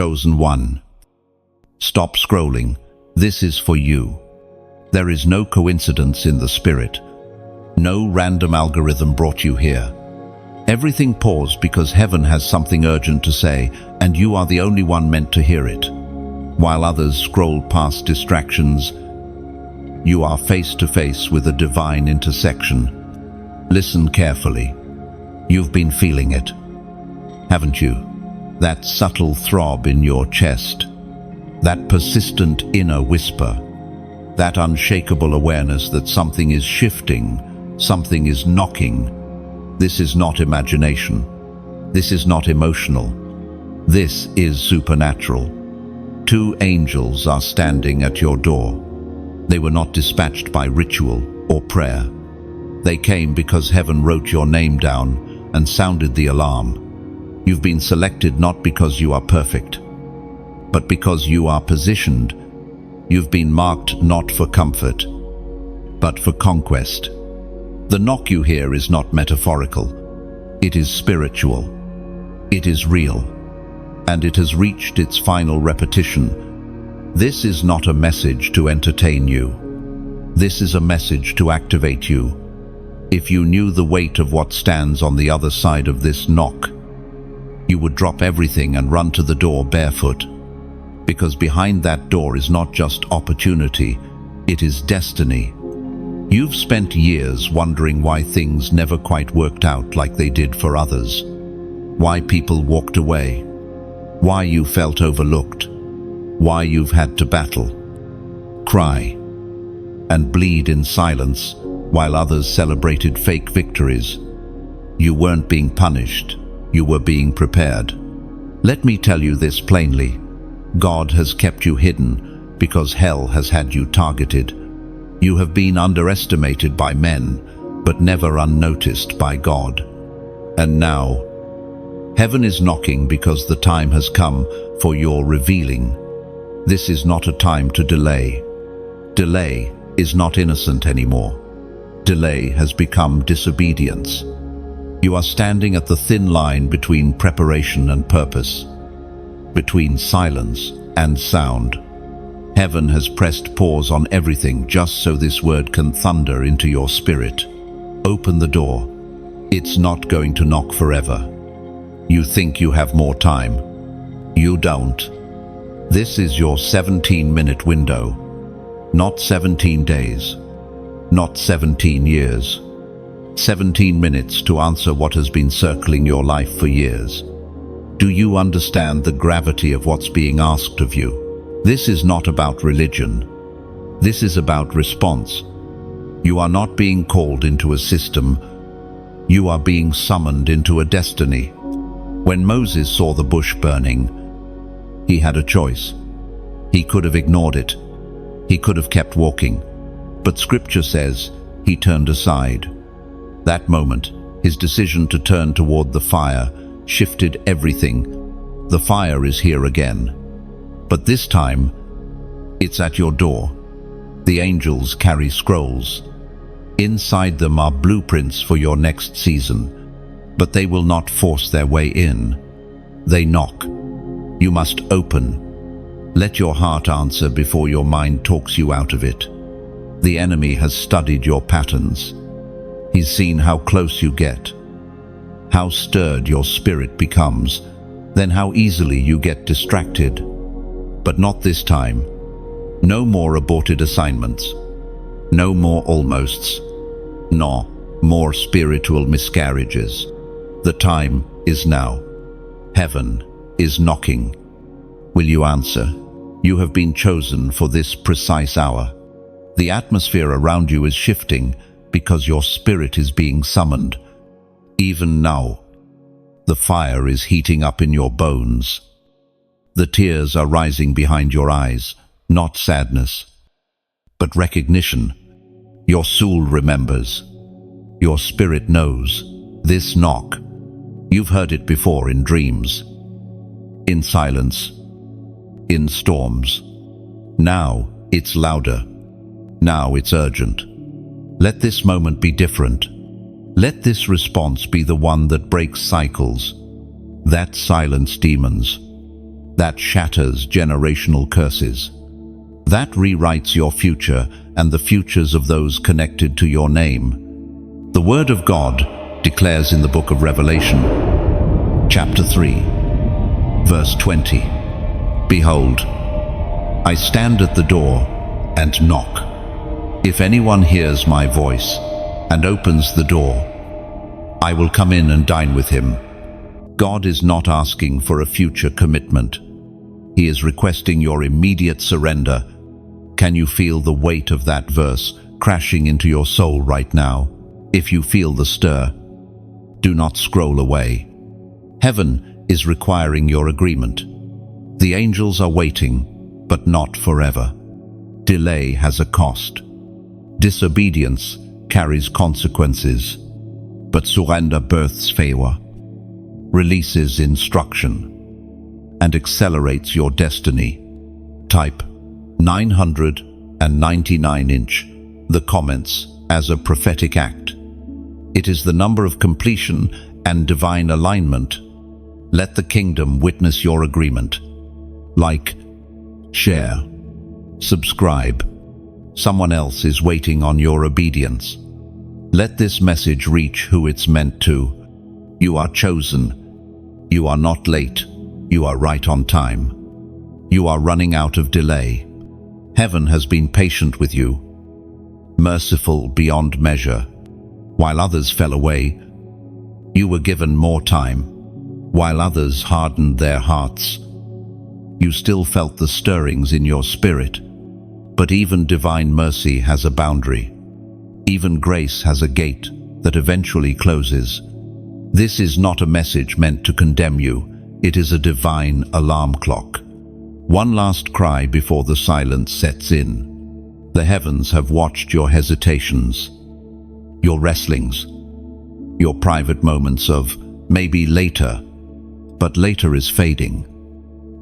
chosen one. Stop scrolling. This is for you. There is no coincidence in the Spirit. No random algorithm brought you here. Everything paused because heaven has something urgent to say, and you are the only one meant to hear it. While others scroll past distractions, you are face to face with a divine intersection. Listen carefully. You've been feeling it, haven't you? That subtle throb in your chest, that persistent inner whisper, that unshakable awareness that something is shifting, something is knocking. This is not imagination. This is not emotional. This is supernatural. 2 angels are standing at your door. They were not dispatched by ritual or prayer. They came because heaven wrote your name down and sounded the alarm. You've been selected not because you are perfect, but because you are positioned. You've been marked not for comfort, but for conquest. The knock you hear is not metaphorical. It is spiritual. It is real. And it has reached its final repetition. This is not a message to entertain you. This is a message to activate you. If you knew the weight of what stands on the other side of this knock, you would drop everything and run to the door barefoot. Because behind that door is not just opportunity, it is destiny. You've spent years wondering why things never quite worked out like they did for others. Why people walked away. Why you felt overlooked. Why you've had to battle, cry, and bleed in silence while others celebrated fake victories. You weren't being punished. You were being prepared. Let me tell you this plainly. God has kept you hidden because hell has had you targeted. You have been underestimated by men, but never unnoticed by God. And now, heaven is knocking because the time has come for your revealing. This is not a time to delay. Delay is not innocent anymore. Delay has become disobedience. You are standing at the thin line between preparation and purpose, between silence and sound. Heaven has pressed pause on everything just so this word can thunder into your spirit. Open the door. It's not going to knock forever. You think you have more time. You don't. This is your 17-minute window. Not 17 days. Not 17 years. 17 minutes to answer what has been circling your life for years. Do you understand the gravity of what's being asked of you? This is not about religion. This is about response. You are not being called into a system. You are being summoned into a destiny. When Moses saw the bush burning, he had a choice. He could have ignored it. He could have kept walking. But Scripture says he turned aside. That moment, his decision to turn toward the fire shifted everything. The fire is here again. But this time, it's at your door. The angels carry scrolls. Inside them are blueprints for your next season. But they will not force their way in. They knock. You must open. Let your heart answer before your mind talks you out of it. The enemy has studied your patterns. He's seen how close you get, how stirred your spirit becomes, then how easily you get distracted. But not this time. No more aborted assignments. No more almosts. No more spiritual miscarriages. The time is now. Heaven is knocking. Will you answer? You have been chosen for this precise hour. The atmosphere around you is shifting because your spirit is being summoned. Even now, the fire is heating up in your bones. The tears are rising behind your eyes, not sadness, but recognition. Your soul remembers. Your spirit knows. This knock, you've heard it before in dreams, in silence, in storms. Now it's louder. Now it's urgent. Let this moment be different. Let this response be the one that breaks cycles, that silence demons, that shatters generational curses, that rewrites your future and the futures of those connected to your name. The Word of God declares in the book of Revelation, chapter 3, verse 20, "Behold, I stand at the door and knock. If anyone hears my voice and opens the door, I will come in and dine with him." God is not asking for a future commitment. He is requesting your immediate surrender. Can you feel the weight of that verse crashing into your soul right now? If you feel the stir, do not scroll away. Heaven is requiring your agreement. The angels are waiting, but not forever. Delay has a cost. Disobedience carries consequences, but surrender births favor, releases instruction, and accelerates your destiny. Type 999 the comments as a prophetic act. It is the number of completion and divine alignment. Let the kingdom witness your agreement. Like, share, subscribe. Someone else is waiting on your obedience. Let this message reach who it's meant to. You are chosen. You are not late. You are right on time. You are running out of delay. Heaven has been patient with you, merciful beyond measure. While others fell away, you were given more time. While others hardened their hearts, you still felt the stirrings in your spirit. But even divine mercy has a boundary. Even grace has a gate that eventually closes. This is not a message meant to condemn you. It is a divine alarm clock. One last cry before the silence sets in. The heavens have watched your hesitations, your wrestlings, your private moments of maybe later, but later is fading.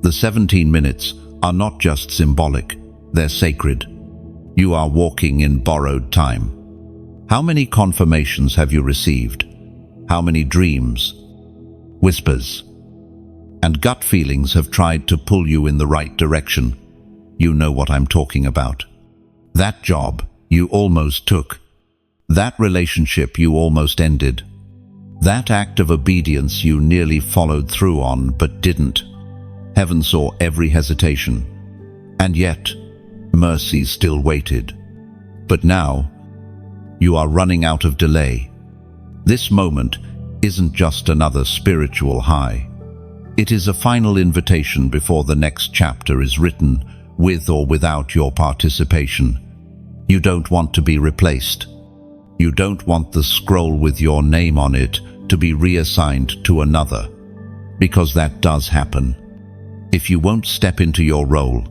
The 17 minutes are not just symbolic, they're sacred. You are walking in borrowed time. How many confirmations have you received? How many dreams, whispers, and gut feelings have tried to pull you in the right direction? You know what I'm talking about. That job you almost took. That relationship you almost ended. That act of obedience you nearly followed through on but didn't. Heaven saw every hesitation, and yet mercy still waited. But now, you are running out of delay. This moment isn't just another spiritual high. It is a final invitation before the next chapter is written, with or without your participation. You don't want to be replaced. You don't want the scroll with your name on it to be reassigned to another, because that does happen. If you won't step into your role,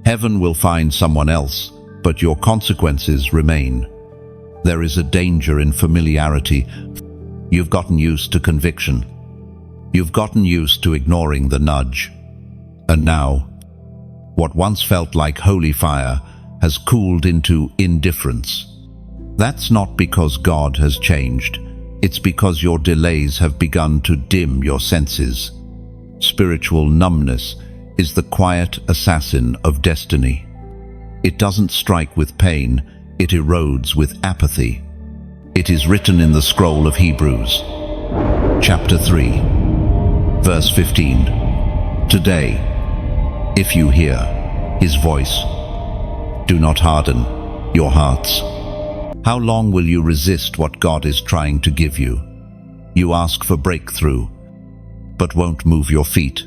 heaven will find someone else, but your consequences remain. There is a danger in familiarity. You've gotten used to conviction. You've gotten used to ignoring the nudge. And now, what once felt like holy fire has cooled into indifference. That's not because God has changed. It's because your delays have begun to dim your senses. Spiritual numbness is the quiet assassin of destiny. It doesn't strike with pain, it erodes with apathy. It is written in the scroll of Hebrews, chapter 3, verse 15. Today, if you hear his voice, do not harden your hearts. How long will you resist what God is trying to give you? You ask for breakthrough, but won't move your feet.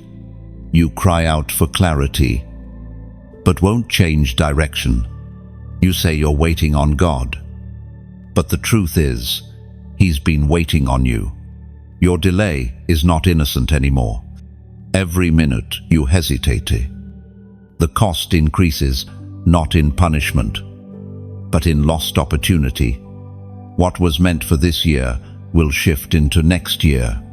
You cry out for clarity, but won't change direction. You say you're waiting on God, but the truth is, He's been waiting on you. Your delay is not innocent anymore. Every minute you hesitate, the cost increases, not in punishment, but in lost opportunity. What was meant for this year will shift into next year.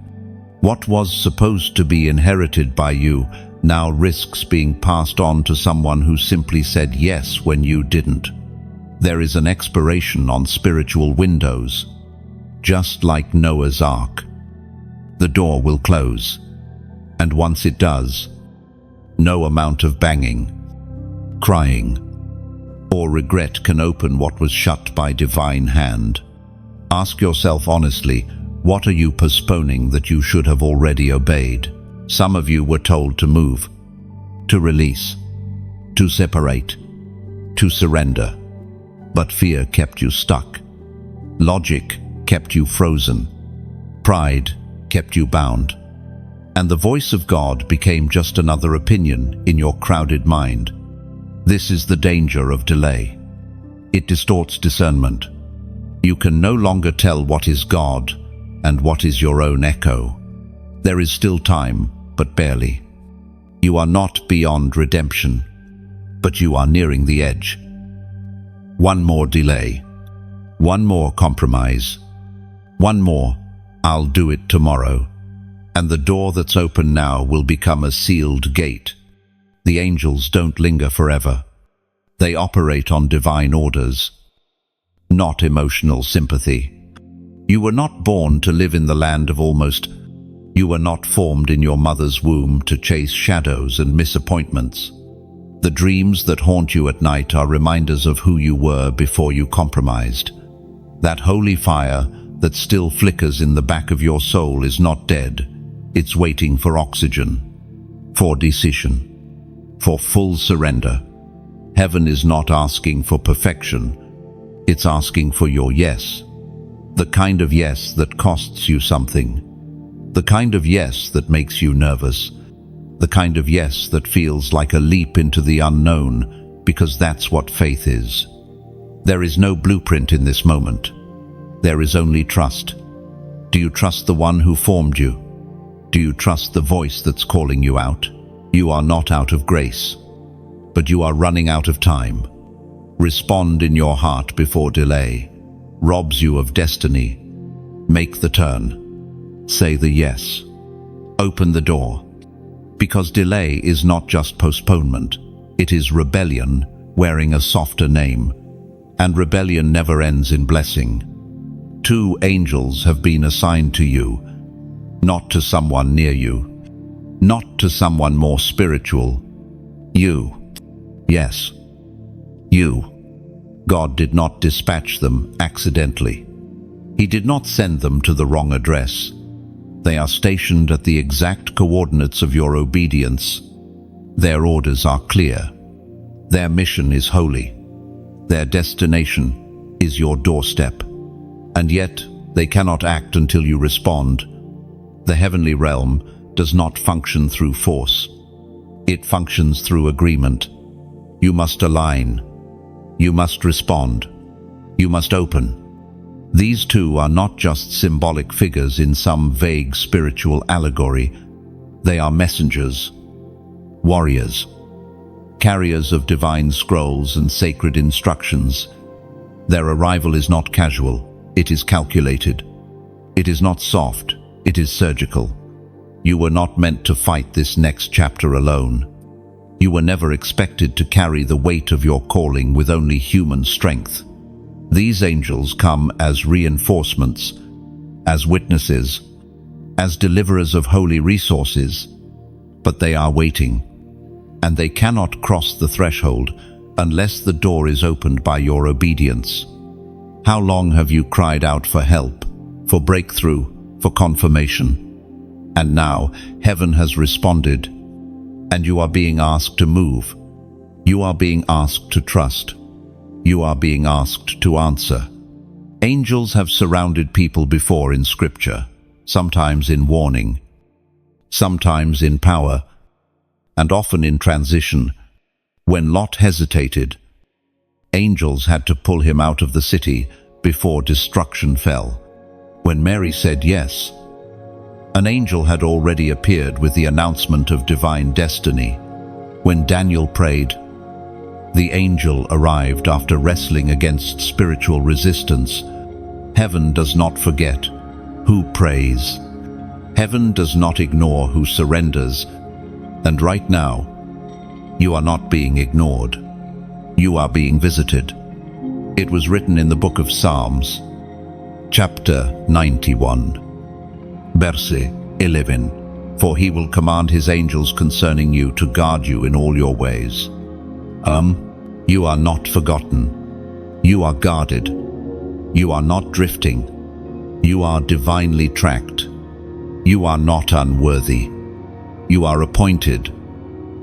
What was supposed to be inherited by you now risks being passed on to someone who simply said yes when you didn't. There is an expiration on spiritual windows. Just like Noah's Ark, the door will close, and once it does, No amount of banging, crying, or regret can open what was shut by divine hand. Ask yourself honestly, what are you postponing that you should have already obeyed? Some of you were told to move, to release, to separate, to surrender. But fear kept you stuck. Logic kept you frozen. Pride kept you bound. And the voice of God became just another opinion in your crowded mind. This is the danger of delay. It distorts discernment. You can no longer tell what is God and what is your own echo. There is still time, but barely. You are not beyond redemption, but you are nearing the edge. One more delay. One more compromise. One more, I'll do it tomorrow. And the door that's open now will become a sealed gate. The angels don't linger forever. They operate on divine orders, not emotional sympathy. You were not born to live in the land of almost. You were not formed in your mother's womb to chase shadows and disappointments. The dreams that haunt you at night are reminders of who you were before you compromised. That holy fire that still flickers in the back of your soul is not dead. It's waiting for oxygen, for decision, for full surrender. Heaven is not asking for perfection. It's asking for your yes. The kind of yes that costs you something. The kind of yes that makes you nervous. The kind of yes that feels like a leap into the unknown, because that's what faith is. There is no blueprint in this moment. There is only trust. Do you trust the one who formed you? Do you trust the voice that's calling you out? You are not out of grace, but you are running out of time. Respond in your heart before delay robs you of destiny. Make the turn. Say the yes. Open the door. Because delay is not just postponement. It is rebellion wearing a softer name. And rebellion never ends in blessing. 2 angels have been assigned to you, not to someone near you, not to someone more spiritual. You. Yes. You. God did not dispatch them accidentally. He did not send them to the wrong address. They are stationed at the exact coordinates of your obedience. Their orders are clear. Their mission is holy. Their destination is your doorstep. And yet, they cannot act until you respond. The heavenly realm does not function through force. It functions through agreement. You must align. You must respond. You must open. These 2 are not just symbolic figures in some vague spiritual allegory. They are messengers, warriors, carriers of divine scrolls and sacred instructions. Their arrival is not casual. It is calculated. It is not soft. It is surgical. You were not meant to fight this next chapter alone. You were never expected to carry the weight of your calling with only human strength. These angels come as reinforcements, as witnesses, as deliverers of holy resources, but they are waiting, and they cannot cross the threshold unless the door is opened by your obedience. How long have you cried out for help, for breakthrough, for confirmation? And now heaven has responded, and you are being asked to move. You are being asked to trust. You are being asked to answer. Angels have surrounded people before in Scripture, sometimes in warning, sometimes in power, and often in transition. When Lot hesitated, angels had to pull him out of the city before destruction fell. When Mary said yes, an angel had already appeared with the announcement of divine destiny. When Daniel prayed, the angel arrived after wrestling against spiritual resistance. Heaven does not forget who prays. Heaven does not ignore who surrenders. And right now, you are not being ignored. You are being visited. It was written in the book of Psalms, chapter 91, verse 11. For he will command his angels concerning you to guard you in all your ways. You are not forgotten. You are guarded. You are not drifting. You are divinely tracked. You are not unworthy. You are appointed.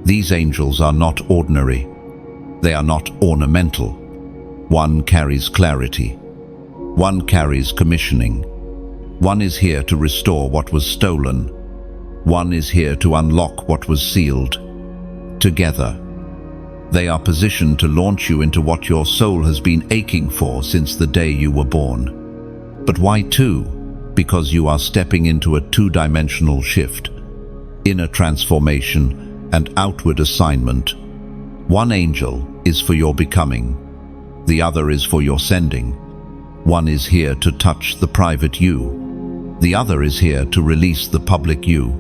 These angels are not ordinary. They are not ornamental. One carries clarity. One carries commissioning. One is here to restore what was stolen. One is here to unlock what was sealed. Together, they are positioned to launch you into what your soul has been aching for since the day you were born. But why two? Because you are stepping into a two-dimensional shift, inner transformation and outward assignment. One angel is for your becoming. The other is for your sending. One is here to touch the private you. The other is here to release the public you.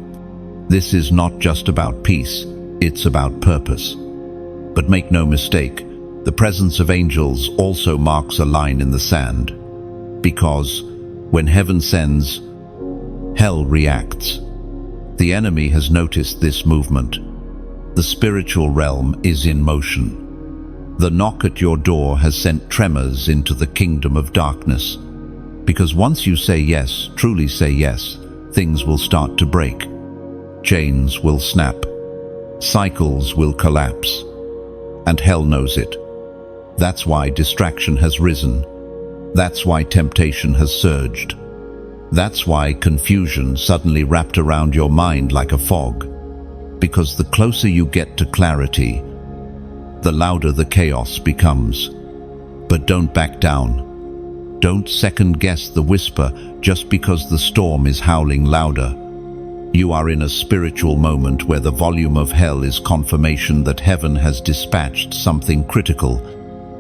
This is not just about peace, it's about purpose. But make no mistake, the presence of angels also marks a line in the sand. Because when heaven sends, hell reacts. The enemy has noticed this movement. The spiritual realm is in motion. The knock at your door has sent tremors into the kingdom of darkness. Because once you say yes, truly say yes, things will start to break. Chains will snap. Cycles will collapse. And hell knows it. That's why distraction has risen. That's why temptation has surged. That's why confusion suddenly wrapped around your mind like a fog. Because the closer you get to clarity, the louder the chaos becomes. But don't back down. Don't second-guess the whisper just because the storm is howling louder. You are in a spiritual moment where the volume of hell is confirmation that heaven has dispatched something critical.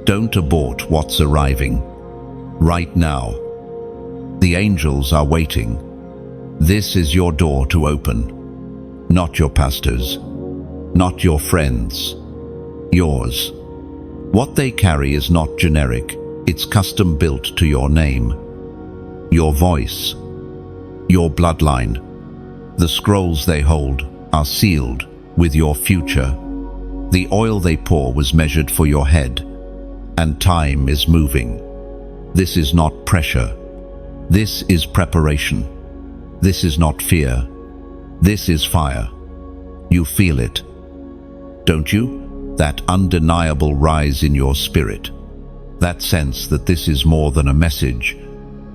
Don't abort what's arriving. Right now, the angels are waiting. This is your door to open. Not your pastor's, not your friends, yours. What they carry is not generic, it's custom built to your name, your voice, your bloodline. The scrolls they hold are sealed with your future. The oil they pour was measured for your head, and time is moving. This is not pressure. This is preparation. This is not fear. This is fire. You feel it, don't you? That undeniable rise in your spirit. That sense that this is more than a message.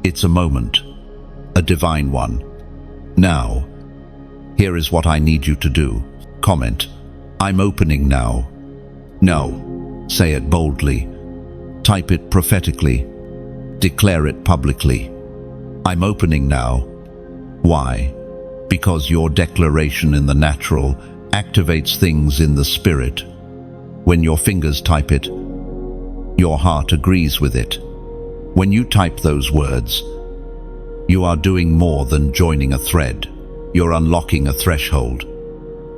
It's a moment, a divine one. Now, here is what I need you to do. Comment, I'm opening now. No, say it boldly. Type it prophetically. Declare it publicly. I'm opening now. Why? Because your declaration in the natural activates things in the spirit. When your fingers type it, your heart agrees with it. When you type those words, you are doing more than joining a thread. You're unlocking a threshold.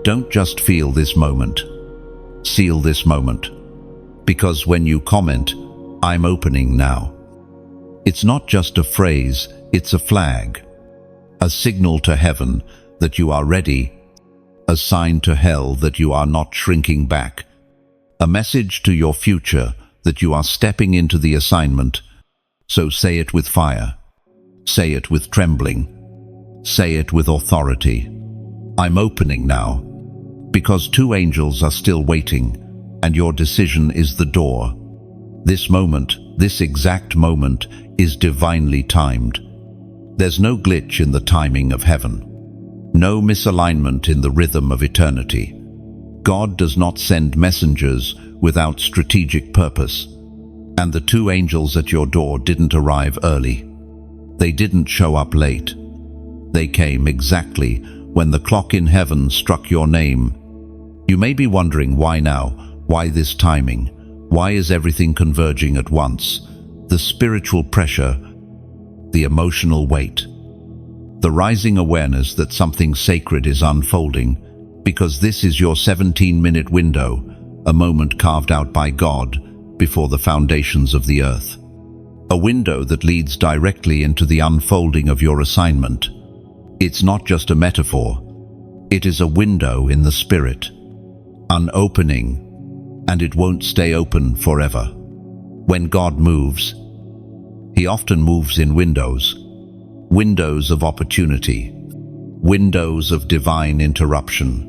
Don't just feel this moment. Seal this moment. Because when you comment, I'm opening now, it's not just a phrase, it's a flag. A signal to heaven that you are ready. A sign to hell that you are not shrinking back. A message to your future that you are stepping into the assignment. So say it with fire. Say it with trembling. Say it with authority. I'm opening now. Because two angels are still waiting, and your decision is the door. This moment, this exact moment, is divinely timed. There's no glitch in the timing of heaven. No misalignment in the rhythm of eternity. God does not send messengers without strategic purpose. And the two angels at your door didn't arrive early. They didn't show up late. They came exactly when the clock in heaven struck your name. You may be wondering why now, why this timing, why is everything converging at once? The spiritual pressure, the emotional weight, the rising awareness that something sacred is unfolding, because this is your 17-minute window, a moment carved out by God before the foundations of the earth. A window that leads directly into the unfolding of your assignment. It's not just a metaphor, It is a window in the Spirit, an opening, and it won't stay open forever. When God moves, He often moves in windows. Windows of opportunity, windows of divine interruption,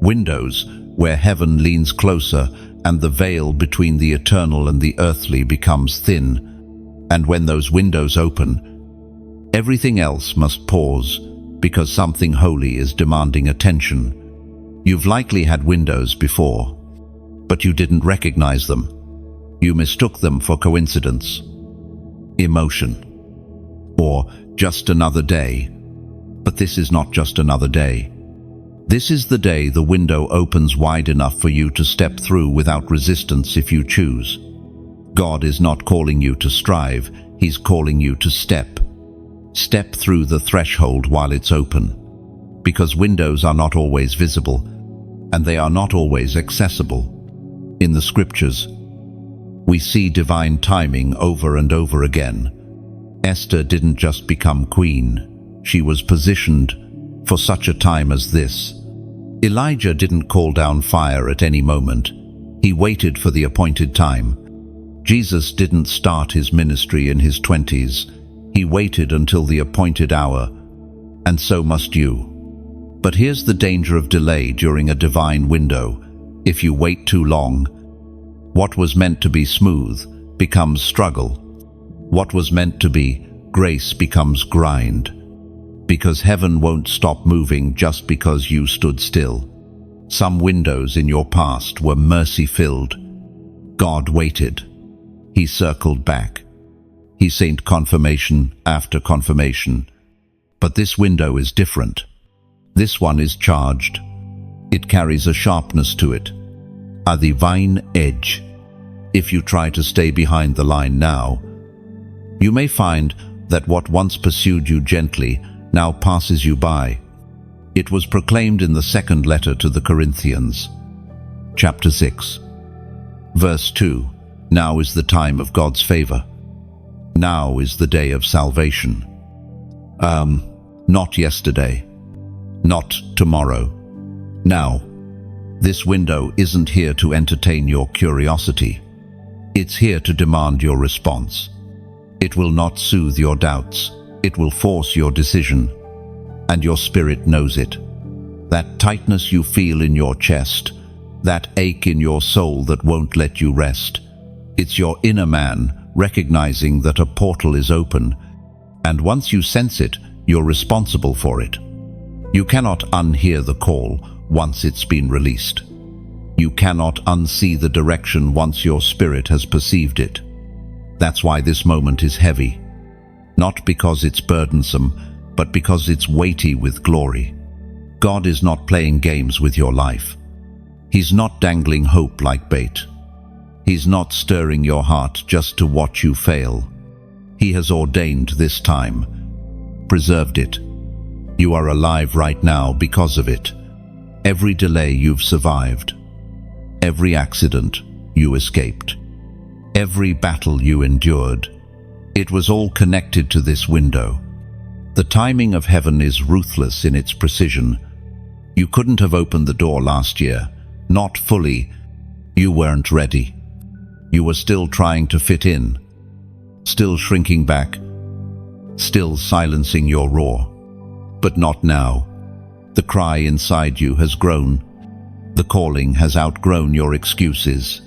windows where heaven leans closer and the veil between the eternal and the earthly becomes thin. And when those windows open, everything else must pause because something holy is demanding attention. You've likely had windows before, but you didn't recognize them. You mistook them for coincidence, emotion, or just another day. But this is not just another day. This is the day the window opens wide enough for you to step through without resistance if you choose. God is not calling you to strive, He's calling you to step. Step through the threshold while it's open. Because windows are not always visible, and they are not always accessible. In the scriptures, we see divine timing over and over again. Esther didn't just become queen, she was positioned for such a time as this. Elijah didn't call down fire at any moment. He waited for the appointed time. Jesus didn't start his ministry in his 20s. He waited until the appointed hour, and so must you. But here's the danger of delay during a divine window. If you wait too long, what was meant to be smooth becomes struggle. What was meant to be grace becomes grind. Because heaven won't stop moving just because you stood still. Some windows in your past were mercy-filled. God waited. He circled back. He sent confirmation after confirmation. But this window is different. This one is charged. It carries a sharpness to it, a divine edge. If you try to stay behind the line now, you may find that what once pursued you gently now passes you by. It was proclaimed in the second letter to the Corinthians, chapter 6, verse 2. Now is the time of God's favor. Now is the day of salvation. Not yesterday. Not tomorrow. Now. This window isn't here to entertain your curiosity. It's here to demand your response. It will not soothe your doubts. It will force your decision. And your spirit knows it. That tightness you feel in your chest, that ache in your soul that won't let you rest. It's your inner man recognizing that a portal is open, and once you sense it, you're responsible for it. You cannot unhear the call once it's been released. You cannot unsee the direction once your spirit has perceived it. That's why this moment is heavy. Not because it's burdensome, but because it's weighty with glory. God is not playing games with your life. He's not dangling hope like bait. He's not stirring your heart just to watch you fail. He has ordained this time, preserved it. You are alive right now because of it. Every delay you've survived, every accident you escaped, every battle you endured, it was all connected to this window. The timing of heaven is ruthless in its precision. You couldn't have opened the door last year, not fully. You weren't ready. You were still trying to fit in, still shrinking back, still silencing your roar. But not now. The cry inside you has grown. The calling has outgrown your excuses.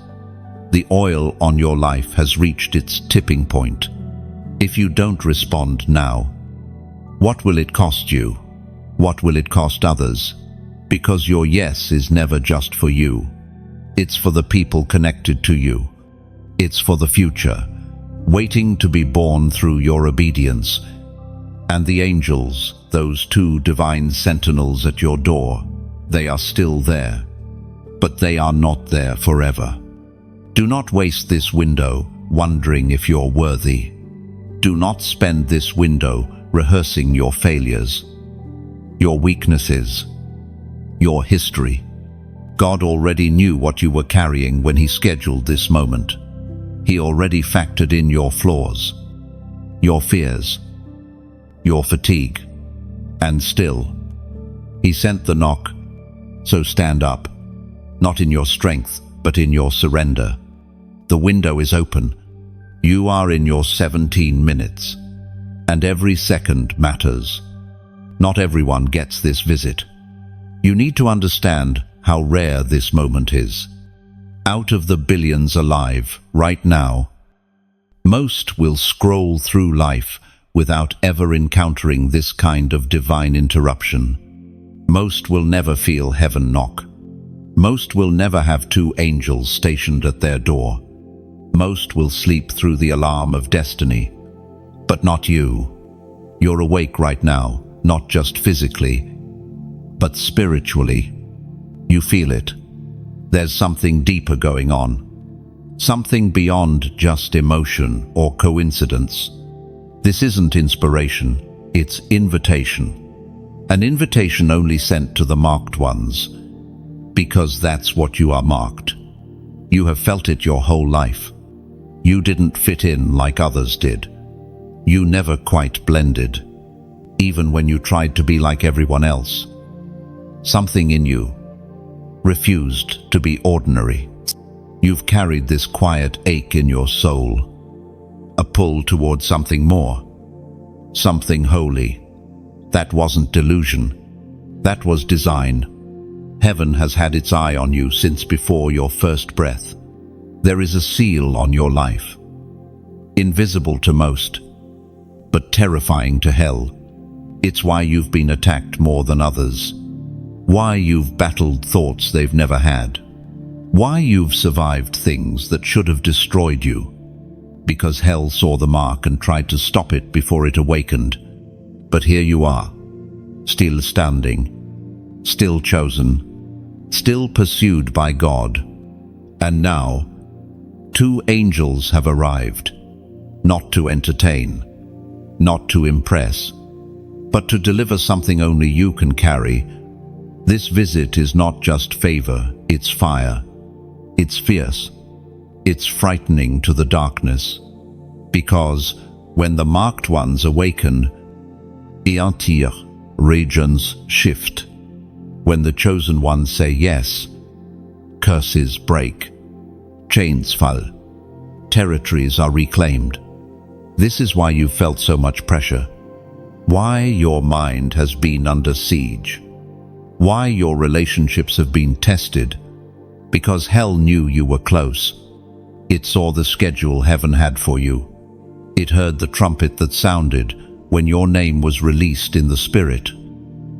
The oil on your life has reached its tipping point. If you don't respond now, what will it cost you? What will it cost others? Because your yes is never just for you. It's for the people connected to you. It's for the future, waiting to be born through your obedience. And the angels, those two divine sentinels at your door, they are still there. But they are not there forever. Do not waste this window wondering if you're worthy. Do not spend this window rehearsing your failures, your weaknesses, your history. God already knew what you were carrying when He scheduled this moment. He already factored in your flaws, your fears, your fatigue. And still, He sent the knock, so stand up, not in your strength, but in your surrender. The window is open. You are in your 17 minutes, and every second matters. Not everyone gets this visit. You need to understand how rare this moment is. Out of the billions alive right now, most will scroll through life without ever encountering this kind of divine interruption. Most will never feel heaven knock. Most will never have two angels stationed at their door. Most will sleep through the alarm of destiny. But not you. You're awake right now, not just physically, but spiritually. You feel it. There's something deeper going on. Something beyond just emotion or coincidence. This isn't inspiration, it's invitation. An invitation only sent to the marked ones, because that's what you are marked. You have felt it your whole life. You didn't fit in like others did. You never quite blended, even when you tried to be like everyone else. Something in you refused to be ordinary. You've carried this quiet ache in your soul, a pull toward something more, something holy. That wasn't delusion. That was design. Heaven has had its eye on you since before your first breath. There is a seal on your life, invisible to most, but terrifying to hell. It's why you've been attacked more than others. Why you've battled thoughts they've never had. Why you've survived things that should have destroyed you. Because hell saw the mark and tried to stop it before it awakened. But here you are, still standing, still chosen, still pursued by God. And now, two angels have arrived, not to entertain, not to impress, but to deliver something only you can carry. This visit is not just favor, it's fire. It's fierce. It's frightening to the darkness. Because when the marked ones awaken, Eantir, regions shift. When the chosen ones say yes, curses break, chains fall, territories are reclaimed. This is why you've felt so much pressure. Why your mind has been under siege. Why your relationships have been tested. Because hell knew you were close. It saw the schedule heaven had for you. It heard the trumpet that sounded when your name was released in the Spirit.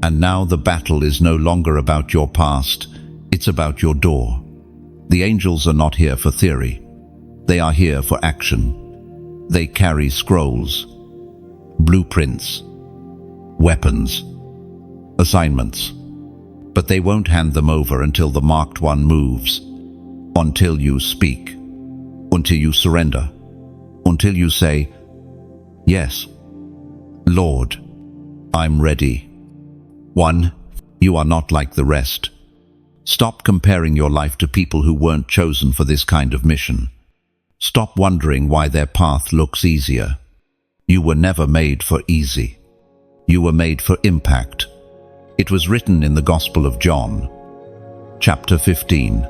And now the battle is no longer about your past, it's about your door. The angels are not here for theory. They are here for action. They carry scrolls, blueprints, weapons, assignments. But they won't hand them over until the marked one moves, until you speak, until you surrender, until you say, "Yes, Lord, I'm ready." 1. You are not like the rest. Stop comparing your life to people who weren't chosen for this kind of mission. Stop wondering why their path looks easier. You were never made for easy. You were made for impact. It was written in the Gospel of John, chapter 15,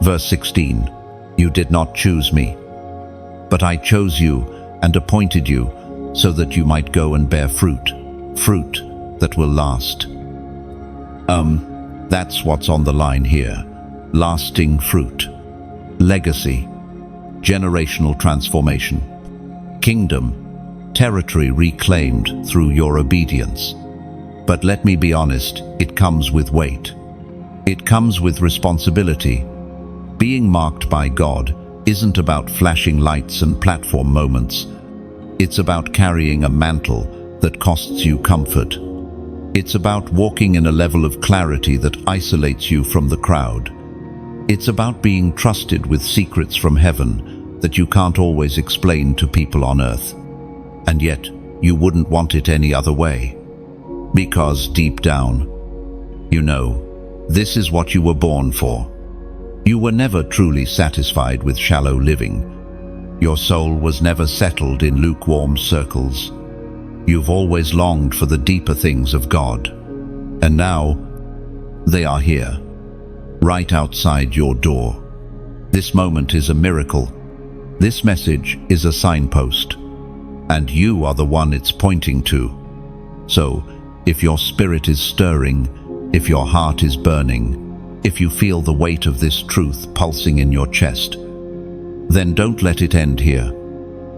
verse 16, "You did not choose me, but I chose you and appointed you so that you might go and bear fruit, fruit that will last." That's what's on the line here. Lasting fruit, legacy, generational transformation, kingdom, territory reclaimed through your obedience. But let me be honest, it comes with weight. It comes with responsibility. Being marked by God isn't about flashing lights and platform moments. It's about carrying a mantle that costs you comfort. It's about walking in a level of clarity that isolates you from the crowd. It's about being trusted with secrets from heaven that you can't always explain to people on earth. And yet, you wouldn't want it any other way. Because deep down, you know, this is what you were born for. You were never truly satisfied with shallow living. Your soul was never settled in lukewarm circles. You've always longed for the deeper things of God. And now, they are here, right outside your door. This moment is a miracle. This message is a signpost, and you are the one it's pointing to. So, if your spirit is stirring, if your heart is burning, if you feel the weight of this truth pulsing in your chest, then don't let it end here.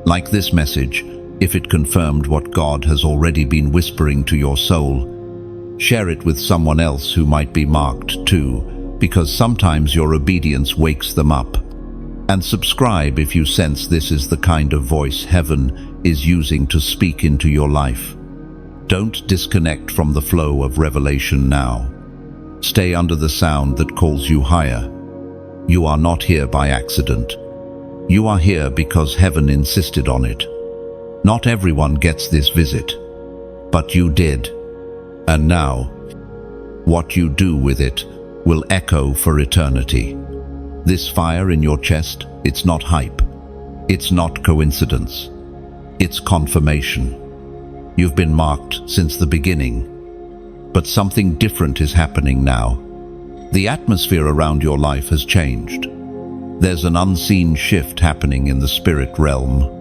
Like this message, if it confirmed what God has already been whispering to your soul, share it with someone else who might be marked too, because sometimes your obedience wakes them up. And subscribe if you sense this is the kind of voice heaven is using to speak into your life. Don't disconnect from the flow of revelation now. Stay under the sound that calls you higher. You are not here by accident. You are here because heaven insisted on it. Not everyone gets this visit, but you did. And now, what you do with it will echo for eternity. This fire in your chest, it's not hype. It's not coincidence. It's confirmation. You've been marked since the beginning. But something different is happening now. The atmosphere around your life has changed. There's an unseen shift happening in the spirit realm.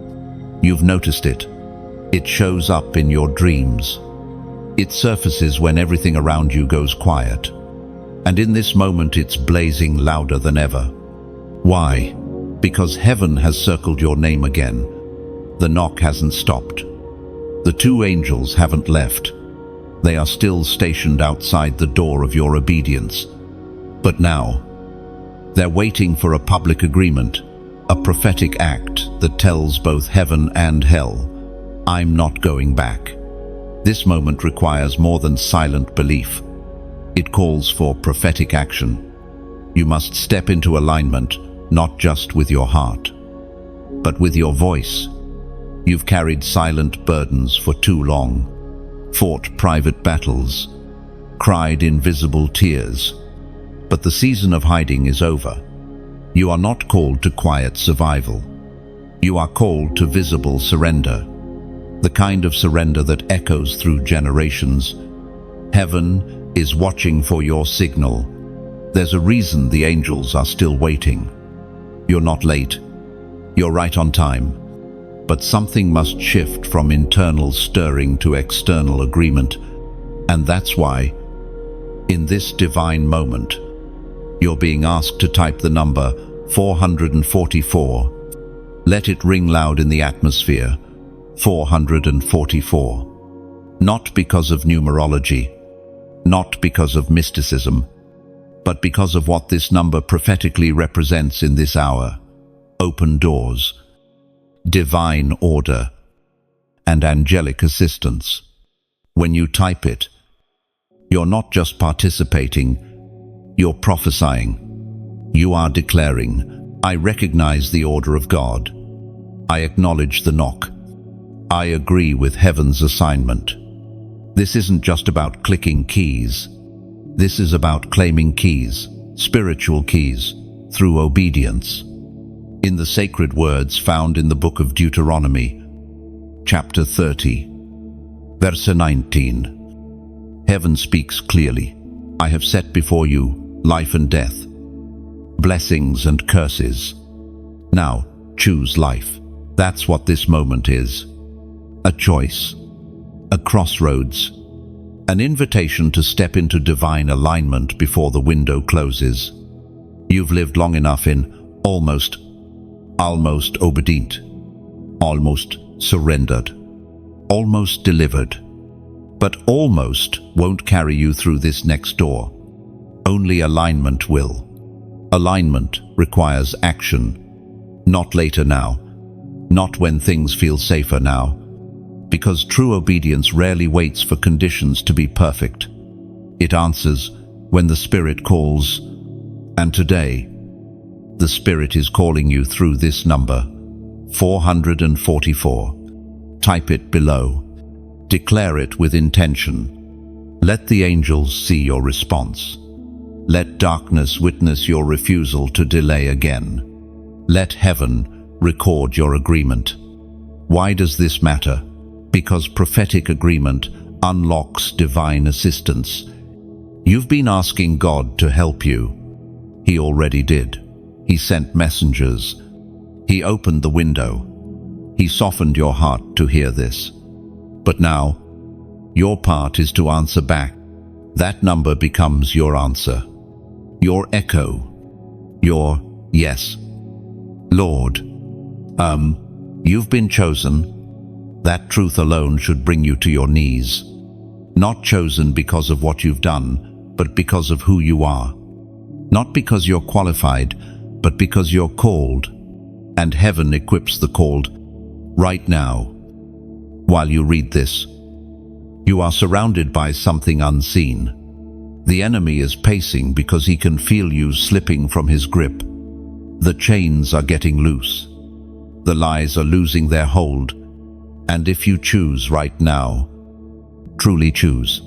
You've noticed it. It shows up in your dreams. It surfaces when everything around you goes quiet. And in this moment it's blazing louder than ever. Why? Because heaven has circled your name again. The knock hasn't stopped. The two angels haven't left. They are still stationed outside the door of your obedience. But now, they're waiting for a public agreement, a prophetic act that tells both heaven and hell, I'm not going back. This moment requires more than silent belief. It calls for prophetic action. You must step into alignment, not just with your heart, but with your voice. You've carried silent burdens for too long, fought private battles, cried invisible tears. But the season of hiding is over. You are not called to quiet survival. You are called to visible surrender, the kind of surrender that echoes through generations. Heaven is watching for your signal. There's a reason the angels are still waiting. You're not late. You're right on time. But something must shift from internal stirring to external agreement. And that's why, in this divine moment, you're being asked to type the number 444. Let it ring loud in the atmosphere. 444. Not because of numerology, not because of mysticism, but because of what this number prophetically represents in this hour. Open doors, divine order, and angelic assistance. When you type it, you're not just participating, you're prophesying. You are declaring, I recognize the order of God. I acknowledge the knock. I agree with heaven's assignment. This isn't just about clicking keys. This is about claiming keys, spiritual keys, through obedience. In the sacred words found in the book of Deuteronomy, chapter 30, verse 19, heaven speaks clearly, I have set before you life and death, blessings and curses. Now, choose life. That's what this moment is. A choice, a crossroads, an invitation to step into divine alignment before the window closes. You've lived long enough in almost obedient, almost surrendered, almost delivered. But almost won't carry you through this next door. Only alignment will. Alignment requires action. Not later now. Not when things feel safer now. Because true obedience rarely waits for conditions to be perfect. It answers when the Spirit calls. And today, the Spirit is calling you through this number, 444. Type it below. Declare it with intention. Let the angels see your response. Let darkness witness your refusal to delay again. Let heaven record your agreement. Why does this matter? Because prophetic agreement unlocks divine assistance. You've been asking God to help you. He already did. He sent messengers. He opened the window. He softened your heart to hear this. But now, your part is to answer back. That number becomes your answer, your echo, your yes. Lord, you've been chosen. That truth alone should bring you to your knees. Not chosen because of what you've done, but because of who you are. Not because you're qualified, but because you're called. And heaven equips the called right now. While you read this, you are surrounded by something unseen. The enemy is pacing because he can feel you slipping from his grip. The chains are getting loose. The lies are losing their hold. And if you choose right now, truly choose,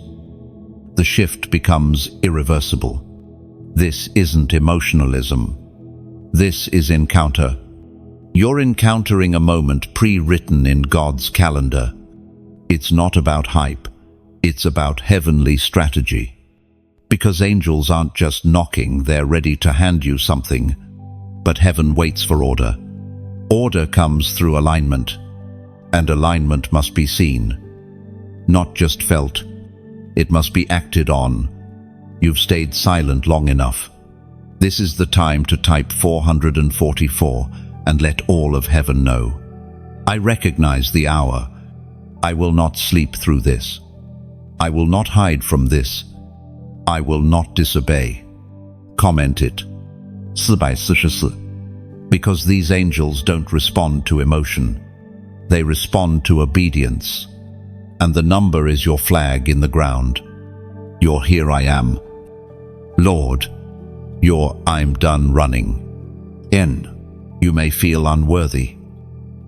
the shift becomes irreversible. This isn't emotionalism. This is encounter. You're encountering a moment pre-written in God's calendar. It's not about hype. It's about heavenly strategy. Because angels aren't just knocking, they're ready to hand you something. But heaven waits for order. Order comes through alignment. And alignment must be seen, not just felt. It must be acted on. You've stayed silent long enough. This is the time to type 444 and let all of heaven know. I recognize the hour. I will not sleep through this. I will not hide from this. I will not disobey. Comment it. 444. Because these angels don't respond to emotion. They respond to obedience. And the number is your flag in the ground. Your here I am. Lord, your I'm done running. You may feel unworthy.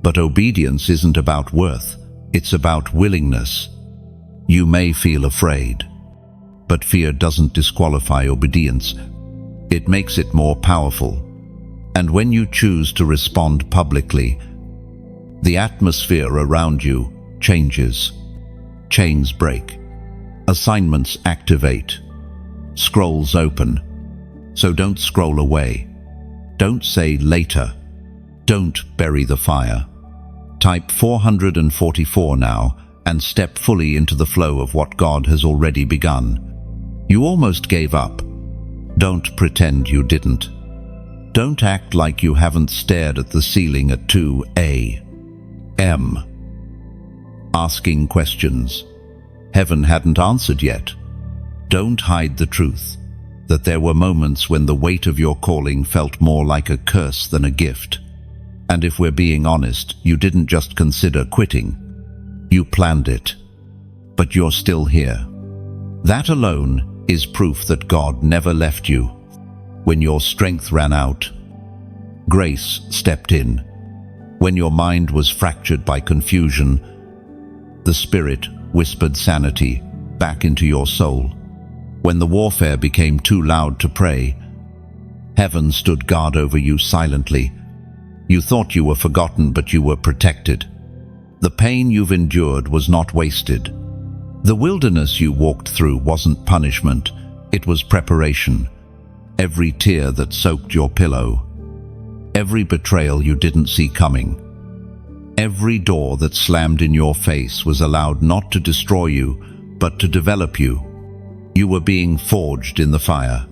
But obedience isn't about worth. It's about willingness. You may feel afraid. But fear doesn't disqualify obedience. It makes it more powerful. And when you choose to respond publicly, the atmosphere around you changes. Chains break. Assignments activate. Scrolls open. So don't scroll away. Don't say later. Don't bury the fire. Type 444 now and step fully into the flow of what God has already begun. You almost gave up. Don't pretend you didn't. Don't act like you haven't stared at the ceiling at 2 a.m. asking questions heaven hadn't answered yet. Don't hide the truth that there were moments when the weight of your calling felt more like a curse than a gift. And if we're being honest, you didn't just consider quitting. You planned it. But you're still here. That alone is proof that God never left you. When your strength ran out, grace stepped in. When your mind was fractured by confusion, the Spirit whispered sanity back into your soul. When the warfare became too loud to pray, heaven stood guard over you silently. You thought you were forgotten, but you were protected. The pain you've endured was not wasted. The wilderness you walked through wasn't punishment, it was preparation. Every tear that soaked your pillow, every betrayal you didn't see coming, every door that slammed in your face was allowed not to destroy you, but to develop you. You were being forged in the fire.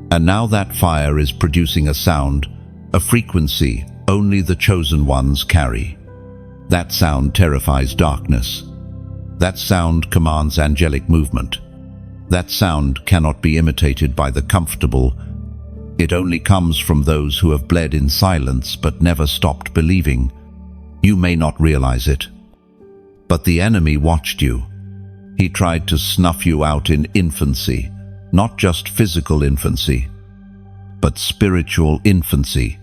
And now that fire is producing a sound, a frequency only the chosen ones carry. That sound terrifies darkness. That sound commands angelic movement. That sound cannot be imitated by the comfortable. It only comes from those who have bled in silence but never stopped believing. You may not realize it, but the enemy watched you. He tried to snuff you out in infancy, not just physical infancy, but spiritual infancy.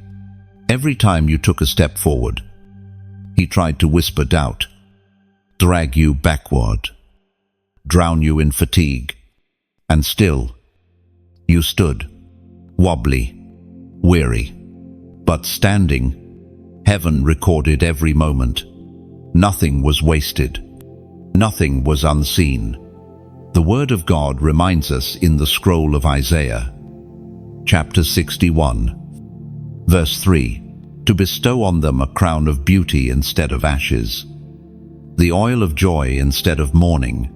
Every time you took a step forward, he tried to whisper doubt, drag you backward, drown you in fatigue. And still, you stood, wobbly, weary, but standing. Heaven recorded every moment. Nothing was wasted. Nothing was unseen. The Word of God reminds us in the scroll of Isaiah, chapter 61, verse 3, to bestow on them a crown of beauty instead of ashes, the oil of joy instead of mourning,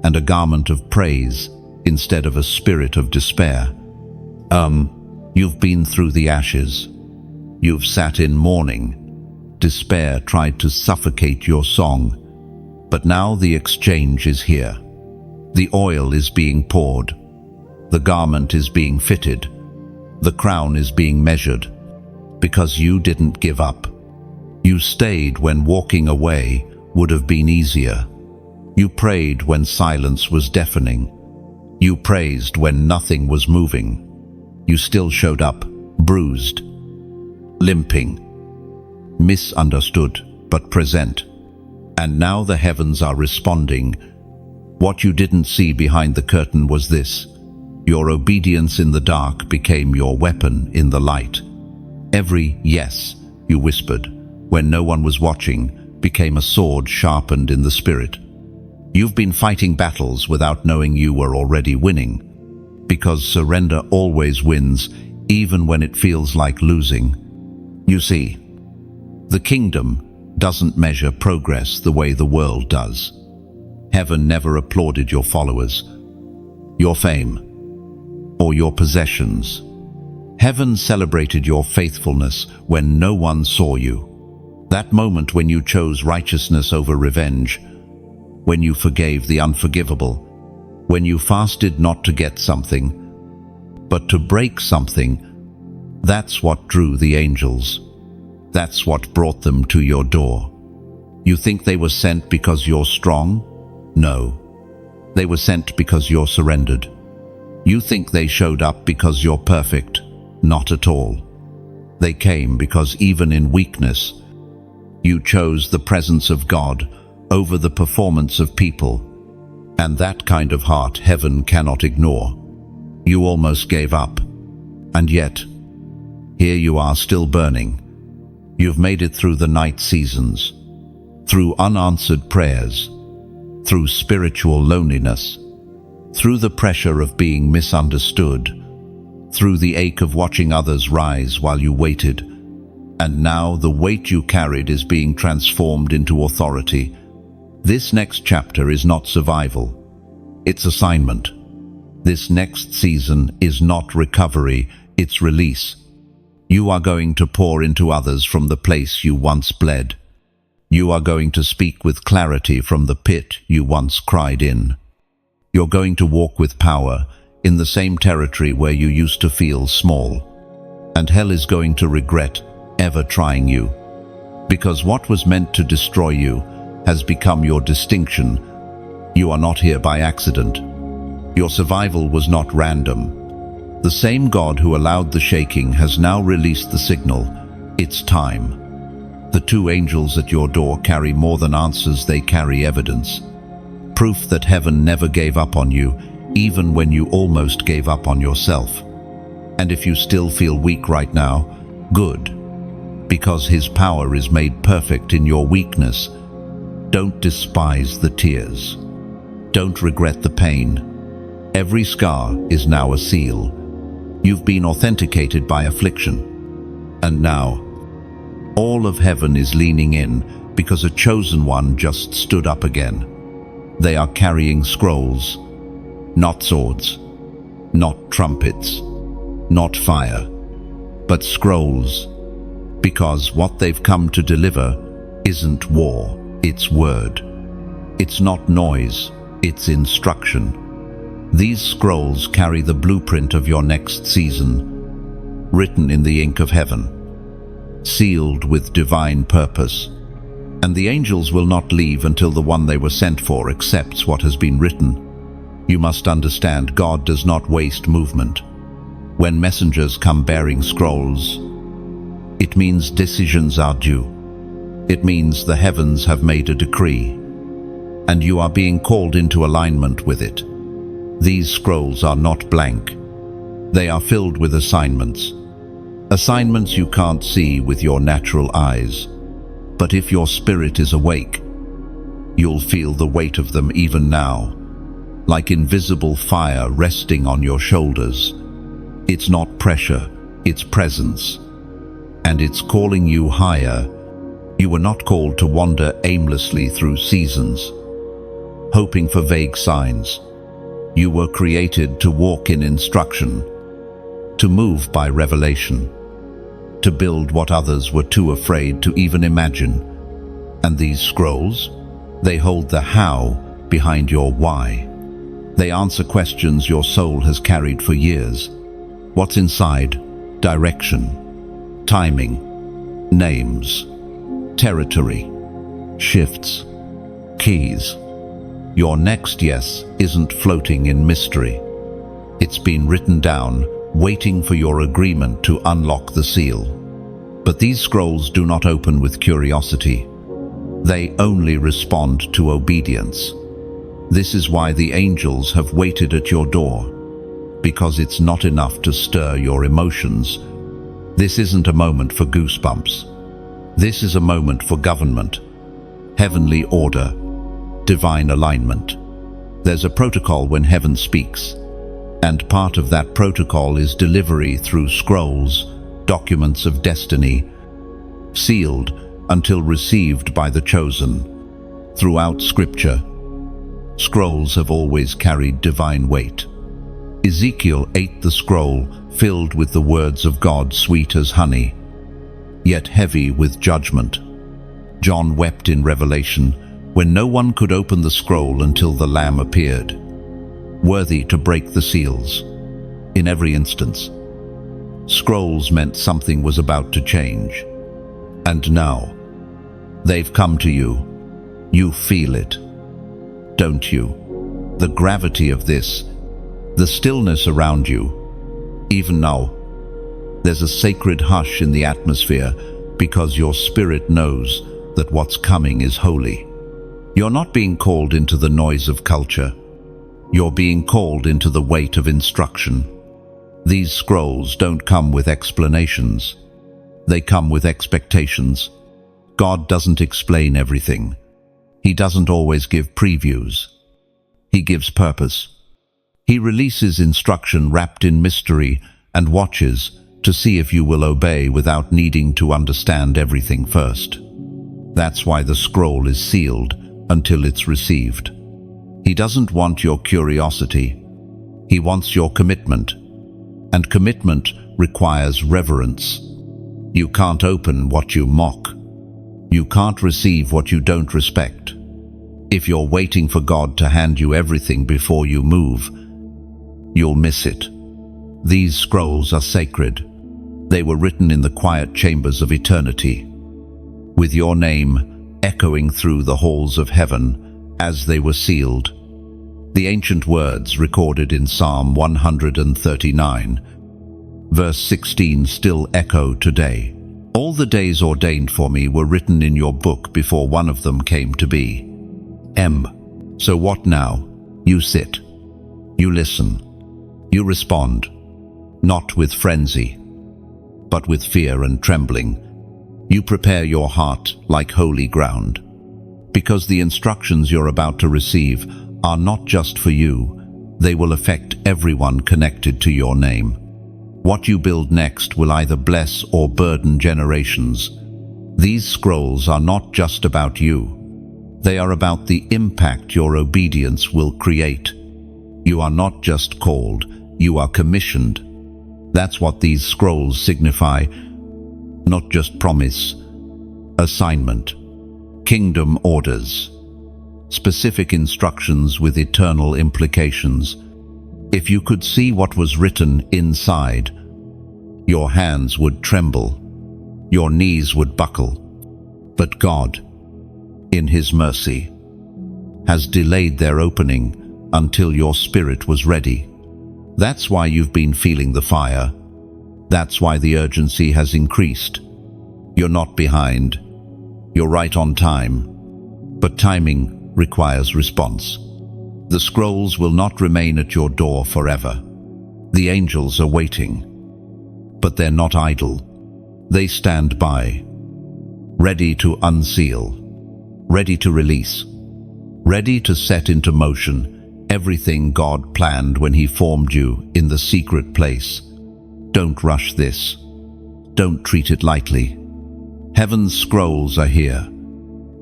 and a garment of praise instead of a spirit of despair. You've been through the ashes. You've sat in mourning. Despair tried to suffocate your song. But now the exchange is here. The oil is being poured. The garment is being fitted. The crown is being measured. Because you didn't give up. You stayed when walking away would have been easier. You prayed when silence was deafening. You praised when nothing was moving. You still showed up, bruised, limping, misunderstood but present. And now the heavens are responding. What you didn't see behind the curtain was this. Your obedience in the dark became your weapon in the light. Every yes you whispered when no one was watching became a sword sharpened in the spirit. You've been fighting battles without knowing you were already winning, because surrender always wins, even when it feels like losing. You see, the kingdom doesn't measure progress the way the world does. Heaven never applauded your followers, your fame, or your possessions. Heaven celebrated your faithfulness when no one saw you. That moment when you chose righteousness over revenge, when you forgave the unforgivable, when you fasted not to get something, but to break something, that's what drew the angels. That's what brought them to your door. You think they were sent because you're strong? No. They were sent because you're surrendered. You think they showed up because you're perfect? Not at all. They came because even in weakness, you chose the presence of God over the performance of people. And that kind of heart heaven cannot ignore. You almost gave up. And yet, here you are still burning. You've made it through the night seasons, through unanswered prayers, through spiritual loneliness, through the pressure of being misunderstood, through the ache of watching others rise while you waited. And now the weight you carried is being transformed into authority. This next chapter is not survival, it's assignment. This next season is not recovery, it's release. You are going to pour into others from the place you once bled. You are going to speak with clarity from the pit you once cried in. You're going to walk with power in the same territory where you used to feel small. And hell is going to regret ever trying you. Because what was meant to destroy you has become your distinction. You are not here by accident. Your survival was not random. The same God who allowed the shaking has now released the signal. It's time. The two angels at your door carry more than answers, they carry evidence. Proof that heaven never gave up on you, even when you almost gave up on yourself. And if you still feel weak right now, good. Because His power is made perfect in your weakness. Don't despise the tears. Don't regret the pain. Every scar is now a seal. You've been authenticated by affliction. And now, all of heaven is leaning in because a chosen one just stood up again. They are carrying scrolls, not swords, not trumpets, not fire, but scrolls. Because what they've come to deliver isn't war. It's word. It's not noise, it's instruction. These scrolls carry the blueprint of your next season, written in the ink of heaven, sealed with divine purpose. And the angels will not leave until the one they were sent for accepts what has been written. You must understand, God does not waste movement. When messengers come bearing scrolls, it means decisions are due. It means the heavens have made a decree, and you are being called into alignment with it. These scrolls are not blank. They are filled with assignments. Assignments you can't see with your natural eyes, but if your spirit is awake, you'll feel the weight of them even now. like invisible fire resting on your shoulders. It's not pressure, it's presence. And it's calling you higher. You were not called to wander aimlessly through seasons, hoping for vague signs. You were created to walk in instruction, to move by revelation, to build what others were too afraid to even imagine. And these scrolls, they hold the how behind your why. They answer questions your soul has carried for years. What's inside? Direction, timing, names, territory, shifts, keys. Your next yes isn't floating in mystery. It's been written down, waiting for your agreement to unlock the seal. But these scrolls do not open with curiosity. They only respond to obedience. This is why the angels have waited at your door, because it's not enough to stir your emotions. This isn't a moment for goosebumps. This is a moment for government, heavenly order, divine alignment. There's a protocol when heaven speaks, and part of that protocol is delivery through scrolls, documents of destiny, sealed until received by the chosen. Throughout Scripture, scrolls have always carried divine weight. Ezekiel ate the scroll filled with the words of God, sweet as honey, yet heavy with judgment. John wept in Revelation when no one could open the scroll until the Lamb appeared, worthy to break the seals. In every instance, scrolls meant something was about to change. And now, they've come to you. You feel it, don't you? The gravity of this, the stillness around you. Even now, there's a sacred hush in the atmosphere because your spirit knows that what's coming is holy. You're not being called into the noise of culture. You're being called into the weight of instruction. These scrolls don't come with explanations. They come with expectations. God doesn't explain everything. He doesn't always give previews. He gives purpose. He releases instruction wrapped in mystery and watches to see if you will obey without needing to understand everything first. That's why the scroll is sealed until it's received. He doesn't want your curiosity. He wants your commitment. And commitment requires reverence. You can't open what you mock. You can't receive what you don't respect. If you're waiting for God to hand you everything before you move, you'll miss it. These scrolls are sacred. They were written in the quiet chambers of eternity, with your name echoing through the halls of heaven as they were sealed. The ancient words recorded in Psalm 139, verse 16 still echo today. All the days ordained for me were written in your book before one of them came to be. So what now? You sit. You listen. You respond. Not with frenzy, but with fear and trembling. You prepare your heart like holy ground, because the instructions you're about to receive are not just for you. They will affect everyone connected to your name. What you build next will either bless or burden generations. These scrolls are not just about you. They are about the impact your obedience will create. You are not just called, you are commissioned. That's what these scrolls signify. Not just promise, assignment, kingdom orders, specific instructions with eternal implications. If you could see what was written inside, your hands would tremble, your knees would buckle. But God, in His mercy, has delayed their opening until your spirit was ready. That's why you've been feeling the fire. That's why the urgency has increased. You're not behind. You're right on time. But timing requires response. The scrolls will not remain at your door forever. The angels are waiting. But they're not idle. They stand by, ready to unseal, ready to release, ready to set into motion everything God planned when He formed you in the secret place. Don't rush this. Don't treat it lightly. Heaven's scrolls are here,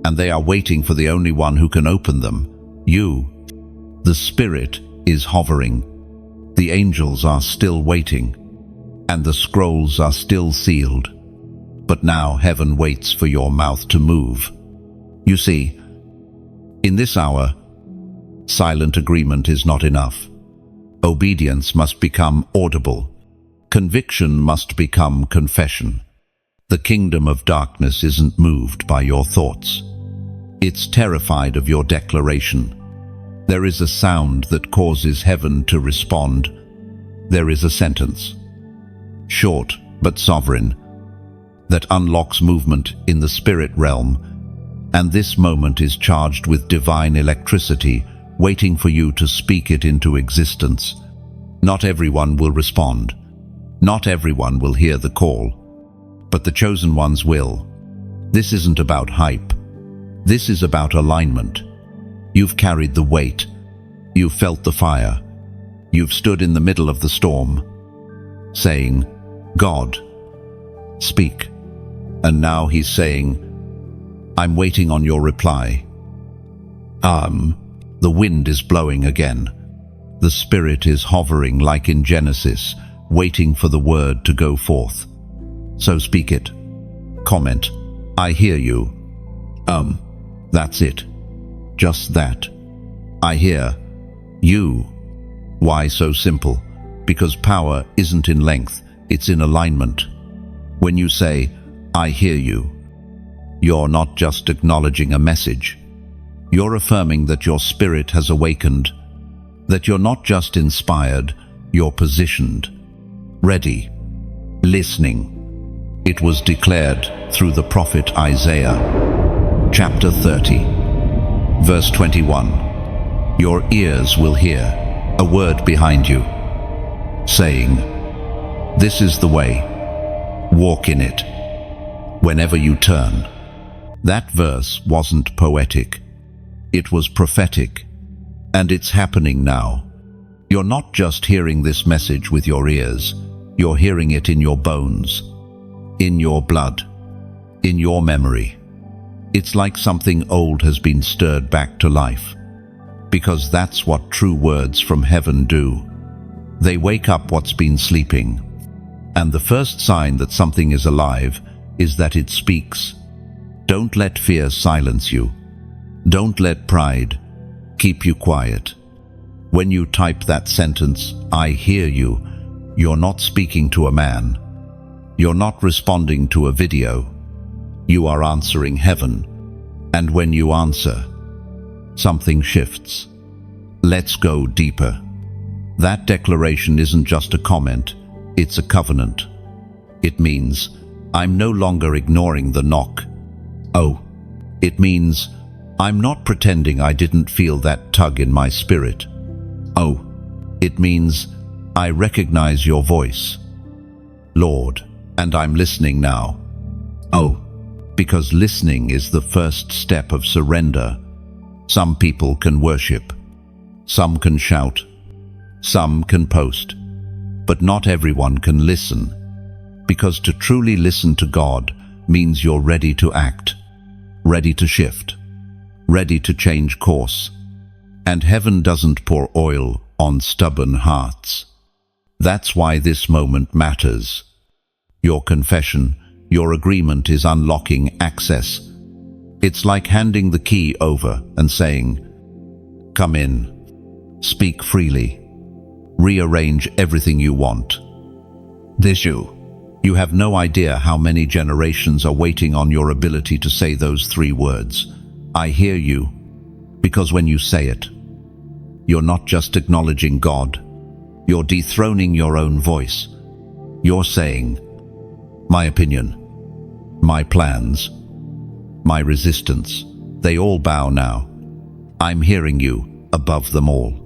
and they are waiting for the only one who can open them, you. The Spirit is hovering. The angels are still waiting, and the scrolls are still sealed. But now heaven waits for your mouth to move. You see, in this hour, silent agreement is not enough. Obedience must become audible. Conviction must become confession. The kingdom of darkness isn't moved by your thoughts. It's terrified of your declaration. There is a sound that causes heaven to respond. There is a sentence, short but sovereign, that unlocks movement in the spirit realm, and this moment is charged with divine electricity, waiting for you to speak it into existence. Not everyone will respond. Not everyone will hear the call, but the chosen ones will. This isn't about hype. This is about alignment. You've carried the weight. You've felt the fire. You've stood in the middle of the storm, saying, God, speak. And now He's saying, I'm waiting on your reply. The wind is blowing again. The Spirit is hovering like in Genesis, waiting for the word to go forth. So speak it. Comment, I hear you. That's it. Just that. I hear you. Why so simple? Because power isn't in length, it's in alignment. When you say, I hear you, you're not just acknowledging a message. You're affirming that your spirit has awakened, that you're not just inspired, you're positioned, ready, listening. It was declared through the prophet Isaiah, chapter 30, verse 21. Your ears will hear a word behind you, saying, this is the way, walk in it. Whenever you turn. That verse wasn't poetic. It was prophetic. And it's happening now. You're not just hearing this message with your ears. You're hearing it in your bones, in your blood, in your memory. It's like something old has been stirred back to life. Because that's what true words from heaven do. They wake up what's been sleeping. And the first sign that something is alive is that it speaks. Don't let fear silence you. Don't let pride keep you quiet. When you type that sentence, I hear you, you're not speaking to a man. You're not responding to a video. You are answering heaven. And when you answer, something shifts. Let's go deeper. That declaration isn't just a comment, it's a covenant. It means, I'm no longer ignoring the knock. Oh, it means, I'm not pretending I didn't feel that tug in my spirit. Oh, it means, I recognize your voice, Lord, and I'm listening now. Oh, because listening is the first step of surrender. Some people can worship, some can shout, some can post, but not everyone can listen. Because to truly listen to God means you're ready to act, ready to shift, ready to change course. And heaven doesn't pour oil on stubborn hearts. That's why this moment matters. Your confession, your agreement is unlocking access. It's like handing the key over and saying, come in, speak freely, rearrange everything you want. You have no idea how many generations are waiting on your ability to say those 3 words. I hear you, because when you say it, you're not just acknowledging God, you're dethroning your own voice. You're saying, my opinion, my plans, my resistance, they all bow now. I'm hearing you above them all.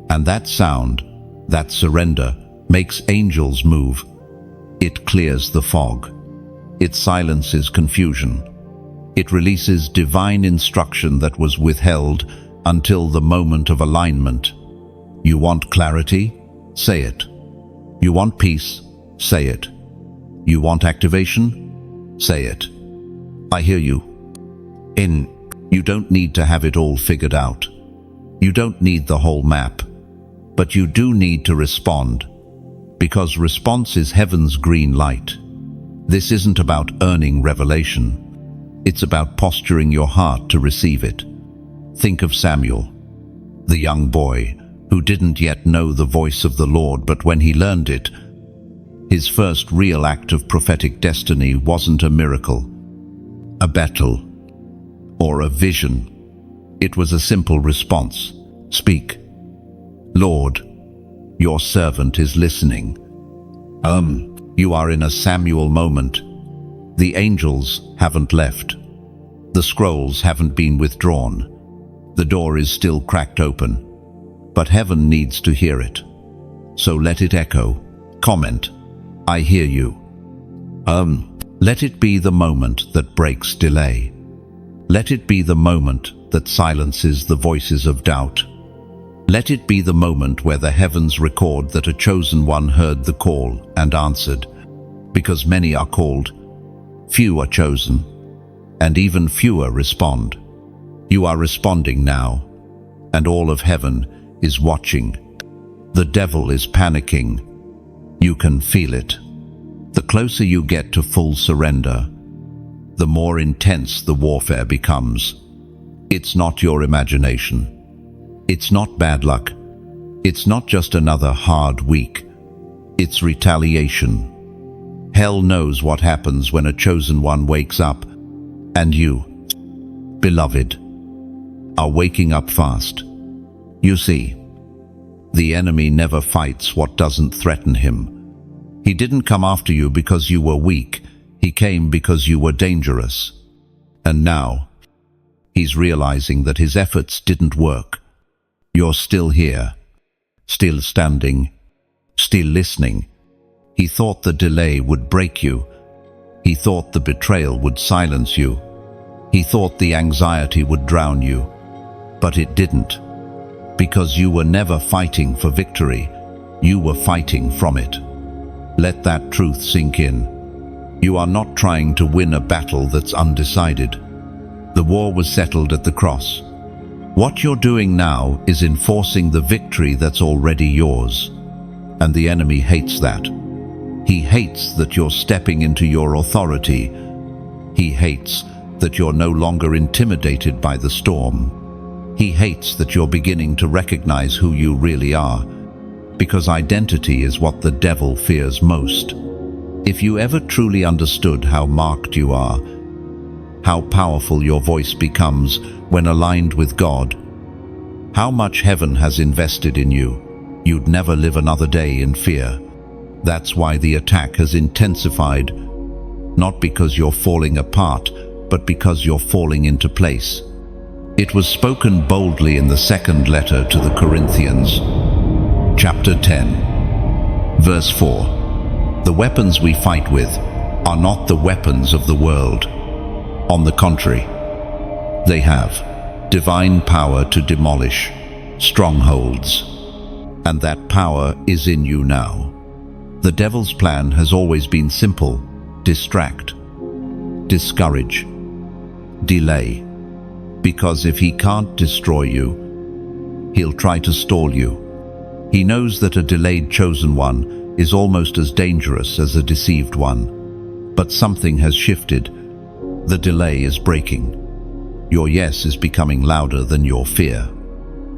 And that sound, that surrender, makes angels move. It clears the fog. It silences confusion. It releases divine instruction that was withheld, until the moment of alignment. You want clarity? Say it. You want peace? Say it. You want activation? Say it. I hear you. You don't need to have it all figured out. You don't need the whole map. But you do need to respond, because response is heaven's green light. This isn't about earning revelation. It's about posturing your heart to receive it. Think of Samuel, the young boy who didn't yet know the voice of the Lord, but when he learned it, his first real act of prophetic destiny wasn't a miracle, a battle, or a vision. It was a simple response. Speak. Lord, your servant is listening. You are in a Samuel moment. The angels haven't left. The scrolls haven't been withdrawn. The door is still cracked open. But heaven needs to hear it. So let it echo. Comment. I hear you. Let it be the moment that breaks delay. Let it be the moment that silences the voices of doubt. Let it be the moment where the heavens record that a chosen one heard the call and answered. Because many are called, few are chosen, and even fewer respond. You are responding now, and all of heaven is watching. The devil is panicking. You can feel it. The closer you get to full surrender, the more intense the warfare becomes. It's not your imagination. It's not bad luck. It's not just another hard week. It's retaliation. Hell knows what happens when a chosen one wakes up, and you, beloved, are waking up fast. You see, the enemy never fights what doesn't threaten him. He didn't come after you because you were weak. He came because you were dangerous. And now, he's realizing that his efforts didn't work. You're still here, still standing, still listening. He thought the delay would break you. He thought the betrayal would silence you. He thought the anxiety would drown you. But it didn't. Because you were never fighting for victory. You were fighting from it. Let that truth sink in. You are not trying to win a battle that's undecided. The war was settled at the cross. What you're doing now is enforcing the victory that's already yours. And the enemy hates that. He hates that you're stepping into your authority. He hates that you're no longer intimidated by the storm. He hates that you're beginning to recognize who you really are, because identity is what the devil fears most. If you ever truly understood how marked you are, how powerful your voice becomes when aligned with God, how much heaven has invested in you, you'd never live another day in fear. That's why the attack has intensified, not because you're falling apart, but because you're falling into place. It was spoken boldly in the second letter to the Corinthians, chapter 10, verse 4. The weapons we fight with are not the weapons of the world. On the contrary, they have divine power to demolish strongholds, and that power is in you now. The devil's plan has always been simple: distract, discourage, delay. Because if he can't destroy you, he'll try to stall you. He knows that a delayed chosen one is almost as dangerous as a deceived one. But something has shifted. The delay is breaking. Your yes is becoming louder than your fear.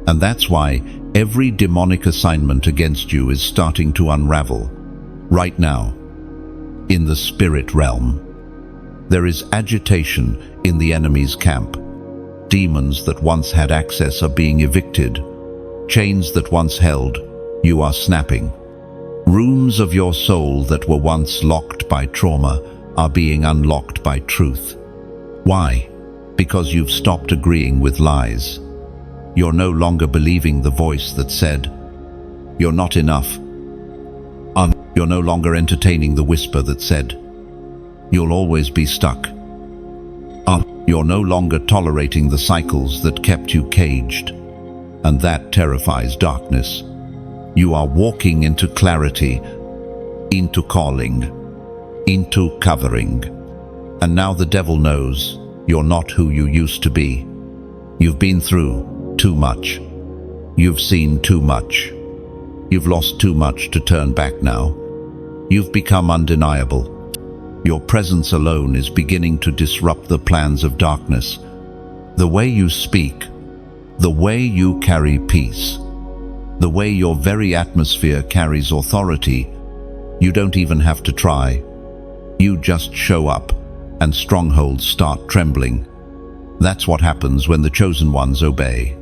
And that's why every demonic assignment against you is starting to unravel. Right now, in the spirit realm, there is agitation in the enemy's camp. Demons that once had access are being evicted. Chains that once held, you are snapping. Rooms of your soul that were once locked by trauma are being unlocked by truth. Why? Because you've stopped agreeing with lies. You're no longer believing the voice that said, "You're not enough." You're no longer entertaining the whisper that said, "You'll always be stuck." You're no longer tolerating the cycles that kept you caged, and that terrifies darkness. You are walking into clarity, into calling, into covering. And now the devil knows you're not who you used to be. You've been through too much. You've seen too much. You've lost too much to turn back now. You've become undeniable. Your presence alone is beginning to disrupt the plans of darkness. The way you speak, the way you carry peace, the way your very atmosphere carries authority, you don't even have to try. You just show up, and strongholds start trembling. That's what happens when the chosen ones obey.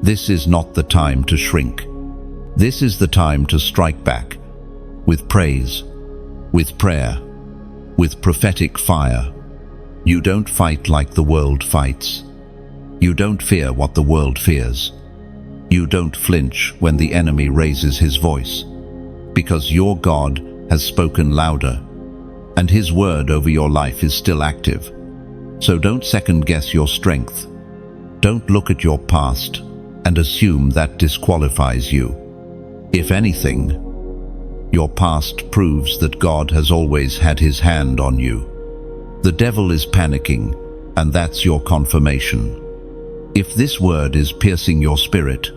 This is not the time to shrink. This is the time to strike back, with praise, with prayer, with prophetic fire. You don't fight like the world fights. You don't fear what the world fears. You don't flinch when the enemy raises his voice, because your God has spoken louder, and his word over your life is still active. So don't second-guess your strength. Don't look at your past and assume that disqualifies you. If anything, your past proves that God has always had his hand on you. The devil is panicking, and that's your confirmation. If this word is piercing your spirit,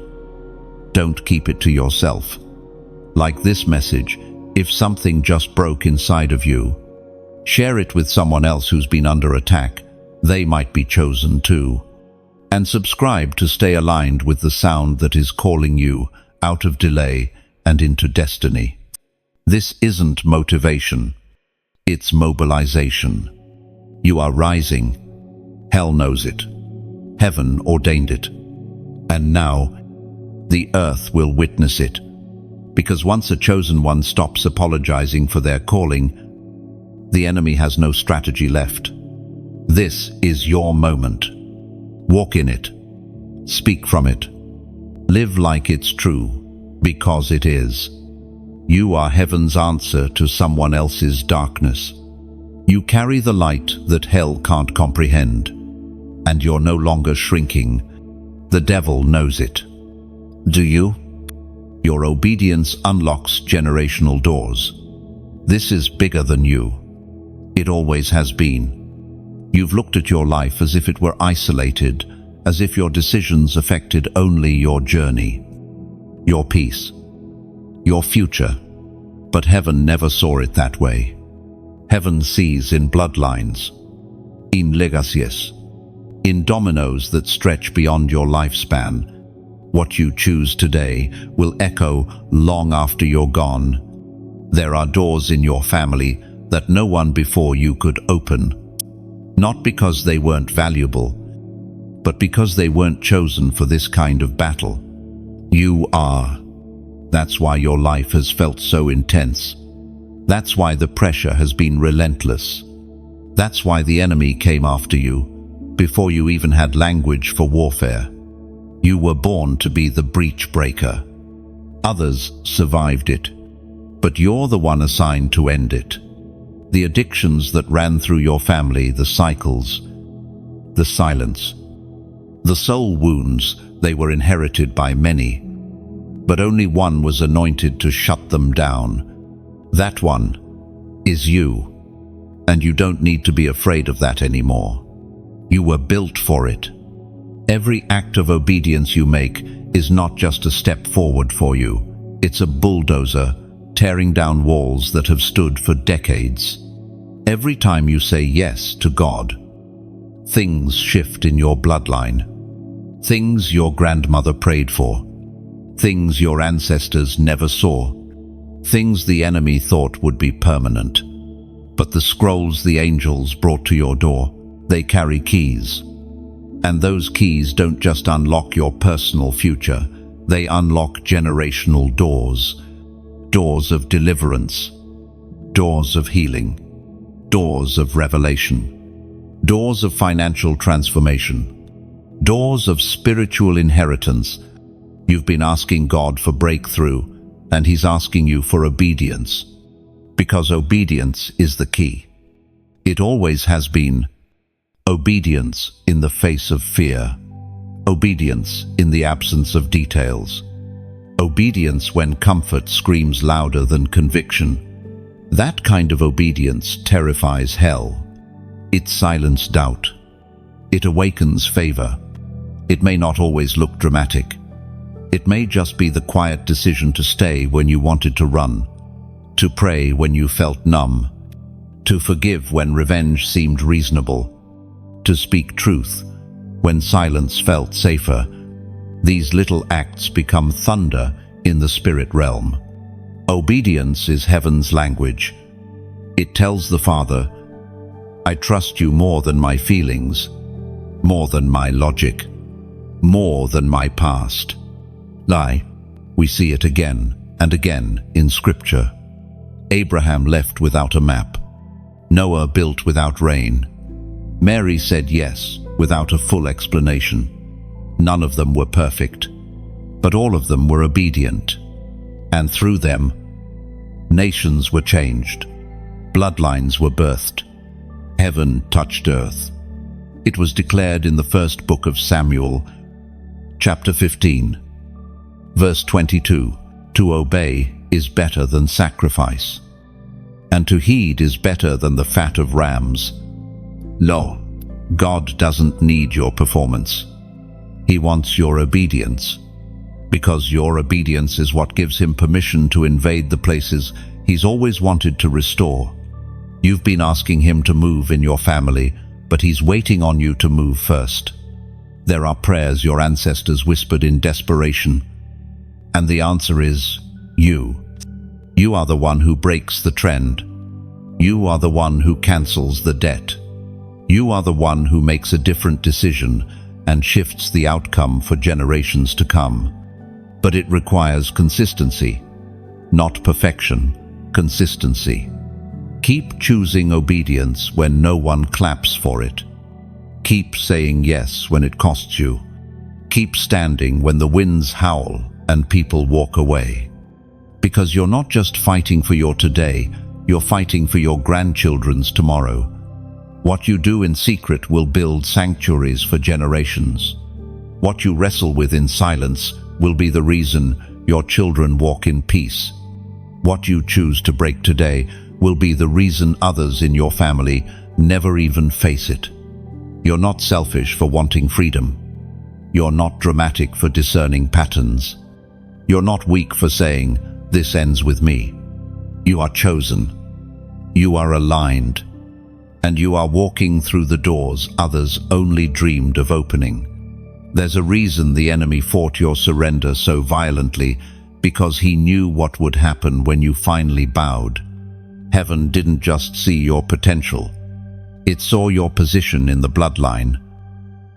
don't keep it to yourself. Like this message, if something just broke inside of you, share it with someone else who's been under attack. They might be chosen too. And subscribe to stay aligned with the sound that is calling you out of delay and into destiny. This isn't motivation. It's mobilization. You are rising. Hell knows it. Heaven ordained it. And now, the earth will witness it. Because once a chosen one stops apologizing for their calling, the enemy has no strategy left. This is your moment. Walk in it. Speak from it. Live like it's true, because it is. You are heaven's answer to someone else's darkness. You carry the light that hell can't comprehend, and you're no longer shrinking. The devil knows it. Do you? Your obedience unlocks generational doors. This is bigger than you. It always has been. You've looked at your life as if it were isolated, as if your decisions affected only your journey, your peace, your future. But heaven never saw it that way. Heaven sees in bloodlines, in legacies, in dominoes that stretch beyond your lifespan. What you choose today will echo long after you're gone. There are doors in your family that no one before you could open, not because they weren't valuable, but because they weren't chosen for this kind of battle. You are. That's why your life has felt so intense. That's why the pressure has been relentless. That's why the enemy came after you before you even had language for warfare. You were born to be the breach breaker. Others survived it, but you're the one assigned to end it. The addictions that ran through your family, the cycles, the silence, the soul wounds, they were inherited by many, but only one was anointed to shut them down. That one is you, and you don't need to be afraid of that anymore. You were built for it. Every act of obedience you make is not just a step forward for you. It's a bulldozer tearing down walls that have stood for decades. Every time you say yes to God, things shift in your bloodline. Things your grandmother prayed for. Things your ancestors never saw. Things the enemy thought would be permanent. But the scrolls the angels brought to your door, they carry keys. And those keys don't just unlock your personal future, they unlock generational doors. Doors of deliverance, doors of healing, doors of revelation, doors of financial transformation, doors of spiritual inheritance. You've been asking God for breakthrough, and He's asking you for obedience, because obedience is the key. It always has been. Obedience in the face of fear. Obedience in the absence of details. Obedience when comfort screams louder than conviction. That kind of obedience terrifies hell. It silences doubt. It awakens favor. It may not always look dramatic. It may just be the quiet decision to stay when you wanted to run, to pray when you felt numb, to forgive when revenge seemed reasonable, to speak truth when silence felt safer. These little acts become thunder in the spirit realm. Obedience is heaven's language. It tells the Father, I trust you more than my feelings, more than my logic, more than my past. We see it again and again in Scripture. Abraham left without a map. Noah built without rain. Mary said yes without a full explanation. None of them were perfect, but all of them were obedient. And through them, nations were changed. Bloodlines were birthed. Heaven touched earth. It was declared in the first book of Samuel, chapter 15, verse 22, to obey is better than sacrifice, and to heed is better than the fat of rams. Lo, God doesn't need your performance. He wants your obedience, because your obedience is what gives him permission to invade the places he's always wanted to restore. You've been asking him to move in your family, but he's waiting on you to move first. There are prayers your ancestors whispered in desperation, and the answer is you. You are the one who breaks the trend. You are the one who cancels the debt. You are the one who makes a different decision and shifts the outcome for generations to come. But it requires consistency, not perfection, consistency. Keep choosing obedience when no one claps for it. Keep saying yes when it costs you. Keep standing when the winds howl and people walk away. Because you're not just fighting for your today, you're fighting for your grandchildren's tomorrow. What you do in secret will build sanctuaries for generations. What you wrestle with in silence will be the reason your children walk in peace. What you choose to break today will be the reason others in your family never even face it. You're not selfish for wanting freedom. You're not dramatic for discerning patterns. You're not weak for saying, this ends with me. You are chosen. You are aligned. And you are walking through the doors others only dreamed of opening. There's a reason the enemy fought your surrender so violently, because he knew what would happen when you finally bowed. Heaven didn't just see your potential. It saw your position in the bloodline,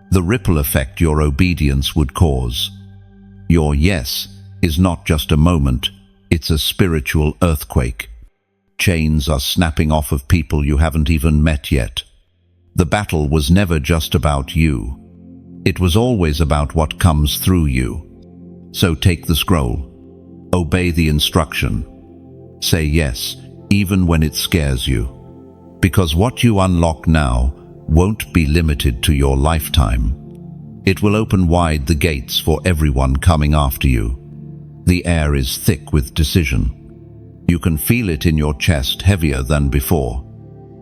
the ripple effect your obedience would cause. Your yes is not just a moment, it's a spiritual earthquake. Chains are snapping off of people you haven't even met yet. The battle was never just about you. It was always about what comes through you. So take the scroll. Obey the instruction. Say yes, even when it scares you. Because what you unlock now won't be limited to your lifetime. It will open wide the gates for everyone coming after you. The air is thick with decision. You can feel it in your chest, heavier than before.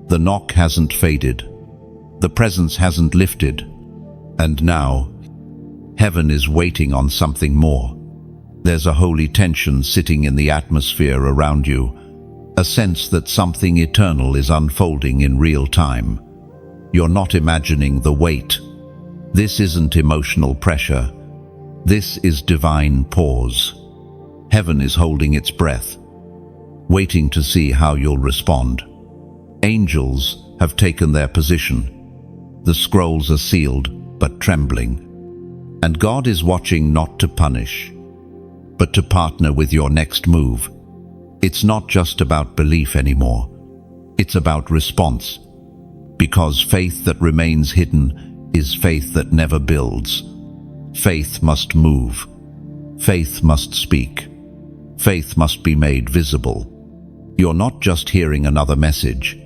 The knock hasn't faded. The presence hasn't lifted. And now, heaven is waiting on something more. There's a holy tension sitting in the atmosphere around you, a sense that something eternal is unfolding in real time. You're not imagining the weight. This isn't emotional pressure. This is divine pause. Heaven is holding its breath, waiting to see how you'll respond. Angels have taken their position. The scrolls are sealed, but trembling. And God is watching not to punish, but to partner with your next move. It's not just about belief anymore. It's about response. Because faith that remains hidden is faith that never builds. Faith must move. Faith must speak. Faith must be made visible. You're not just hearing another message.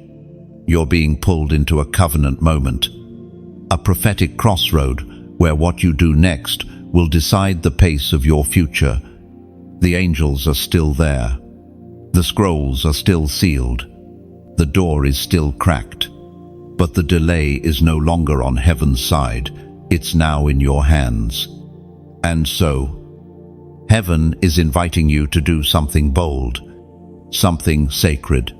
You're being pulled into a covenant moment, a prophetic crossroad where what you do next will decide the pace of your future. The angels are still there. The scrolls are still sealed. The door is still cracked. But the delay is no longer on heaven's side. It's now in your hands. And so, heaven is inviting you to do something bold, something sacred,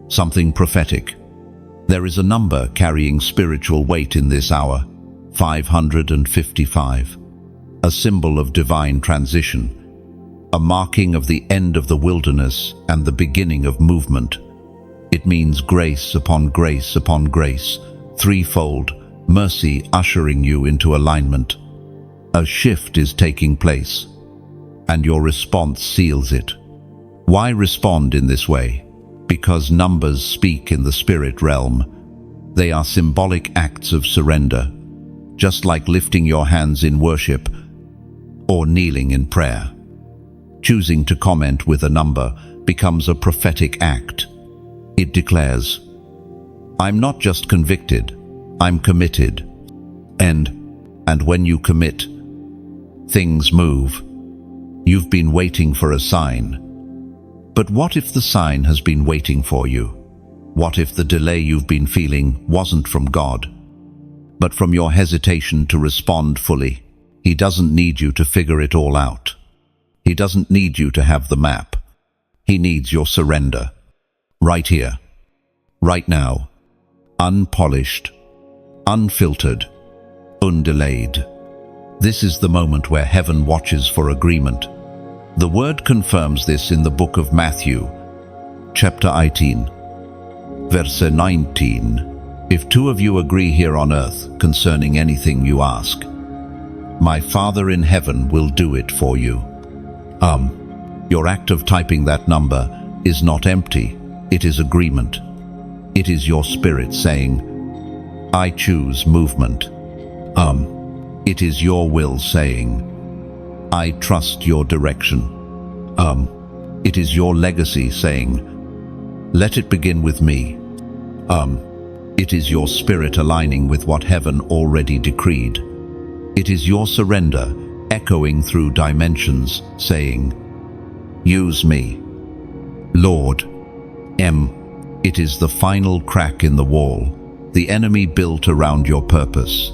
something prophetic. There is a number carrying spiritual weight in this hour, 555, a symbol of divine transition, a marking of the end of the wilderness and the beginning of movement. It means grace upon grace upon grace, threefold, mercy ushering you into alignment. A shift is taking place, and your response seals it. Why respond in this way? Because numbers speak in the spirit realm. They are symbolic acts of surrender, just like lifting your hands in worship or kneeling in prayer. Choosing to comment with a number becomes a prophetic act. It declares, I'm not just convicted, I'm committed. And when you commit, things move. You've been waiting for a sign. But what if the sign has been waiting for you? What if the delay you've been feeling wasn't from God, but from your hesitation to respond fully? He doesn't need you to figure it all out. He doesn't need you to have the map. He needs your surrender. Right here, right now, unpolished, unfiltered, undelayed. This is the moment where heaven watches for agreement. The word confirms this in the book of Matthew, chapter 18, verse 19. If two of you agree here on earth concerning anything you ask, my Father in heaven will do it for you. Your act of typing that number is not empty. It is agreement. It is your spirit saying, I choose movement. It is your will saying, I trust your direction. It is your legacy saying, let it begin with me. It is your spirit aligning with what heaven already decreed. It is your surrender echoing through dimensions saying, use me, Lord. It is the final crack in the wall, the enemy built around your purpose.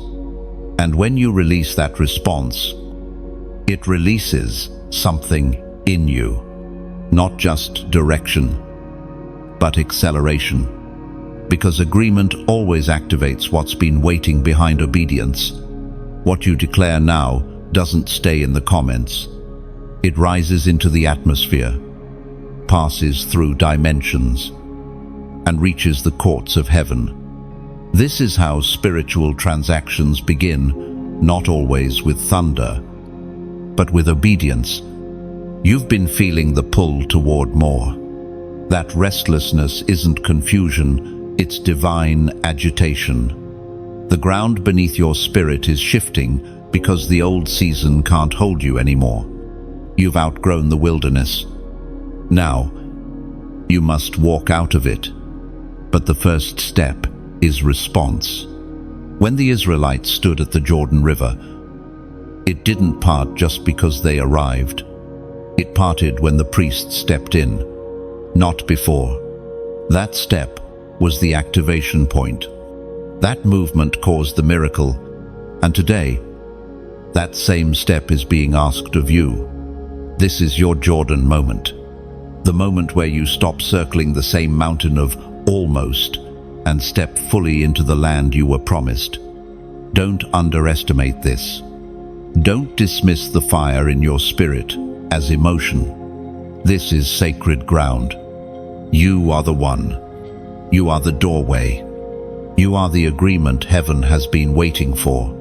And when you release that response, it releases something in you. Not just direction, but acceleration. Because agreement always activates what's been waiting behind obedience. What you declare now doesn't stay in the comments. It rises into the atmosphere, passes through dimensions, and reaches the courts of heaven. This is how spiritual transactions begin, not always with thunder, but with obedience. You've been feeling the pull toward more. That restlessness isn't confusion, it's divine agitation. The ground beneath your spirit is shifting because the old season can't hold you anymore. You've outgrown the wilderness. Now, you must walk out of it. But the first step is response. When the Israelites stood at the Jordan River, it didn't part just because they arrived. It parted when the priest stepped in, not before. That step was the activation point. That movement caused the miracle, and today, that same step is being asked of you. This is your Jordan moment. The moment where you stop circling the same mountain of almost and step fully into the land you were promised. Don't underestimate this. Don't dismiss the fire in your spirit as emotion. This is sacred ground. You are the one. You are the doorway. You are the agreement heaven has been waiting for.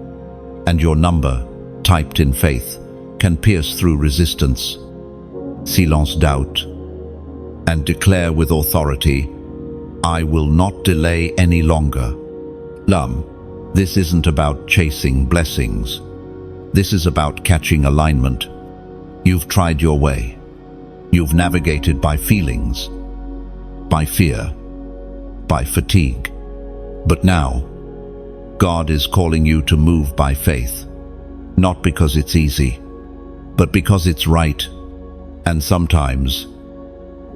And your number, typed in faith, can pierce through resistance, silence doubt, and declare with authority, I will not delay any longer. This isn't about chasing blessings. This is about catching alignment. You've tried your way. You've navigated by feelings, by fear, by fatigue. But now, God is calling you to move by faith, not because it's easy, but because it's right. And sometimes,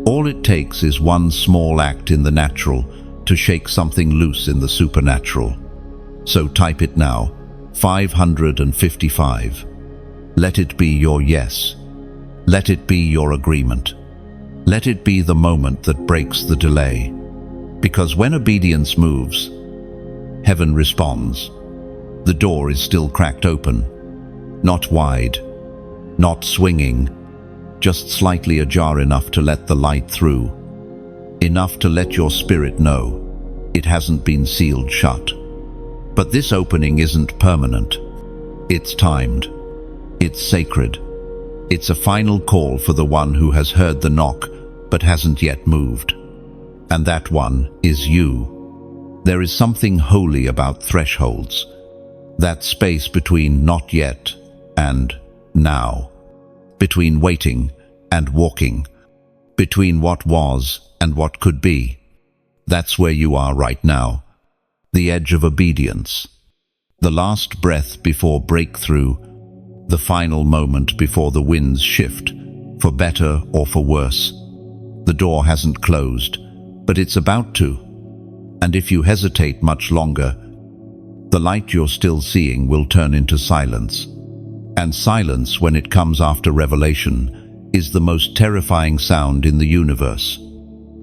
all it takes is one small act in the natural to shake something loose in the supernatural. So type it now, 555. Let it be your yes. Let it be your agreement. Let it be the moment that breaks the delay. Because when obedience moves, heaven responds. The door is still cracked open, not wide, not swinging, just slightly ajar enough to let the light through, enough to let your spirit know it hasn't been sealed shut. But this opening isn't permanent. It's timed. It's sacred. It's a final call for the one who has heard the knock but hasn't yet moved. And that one is you. There is something holy about thresholds, that space between not yet and now, between waiting and walking, between what was and what could be. That's where you are right now, the edge of obedience, the last breath before breakthrough, the final moment before the winds shift, for better or for worse. The door hasn't closed, but it's about to. And if you hesitate much longer, the light you're still seeing will turn into silence. And silence, when it comes after revelation, is the most terrifying sound in the universe.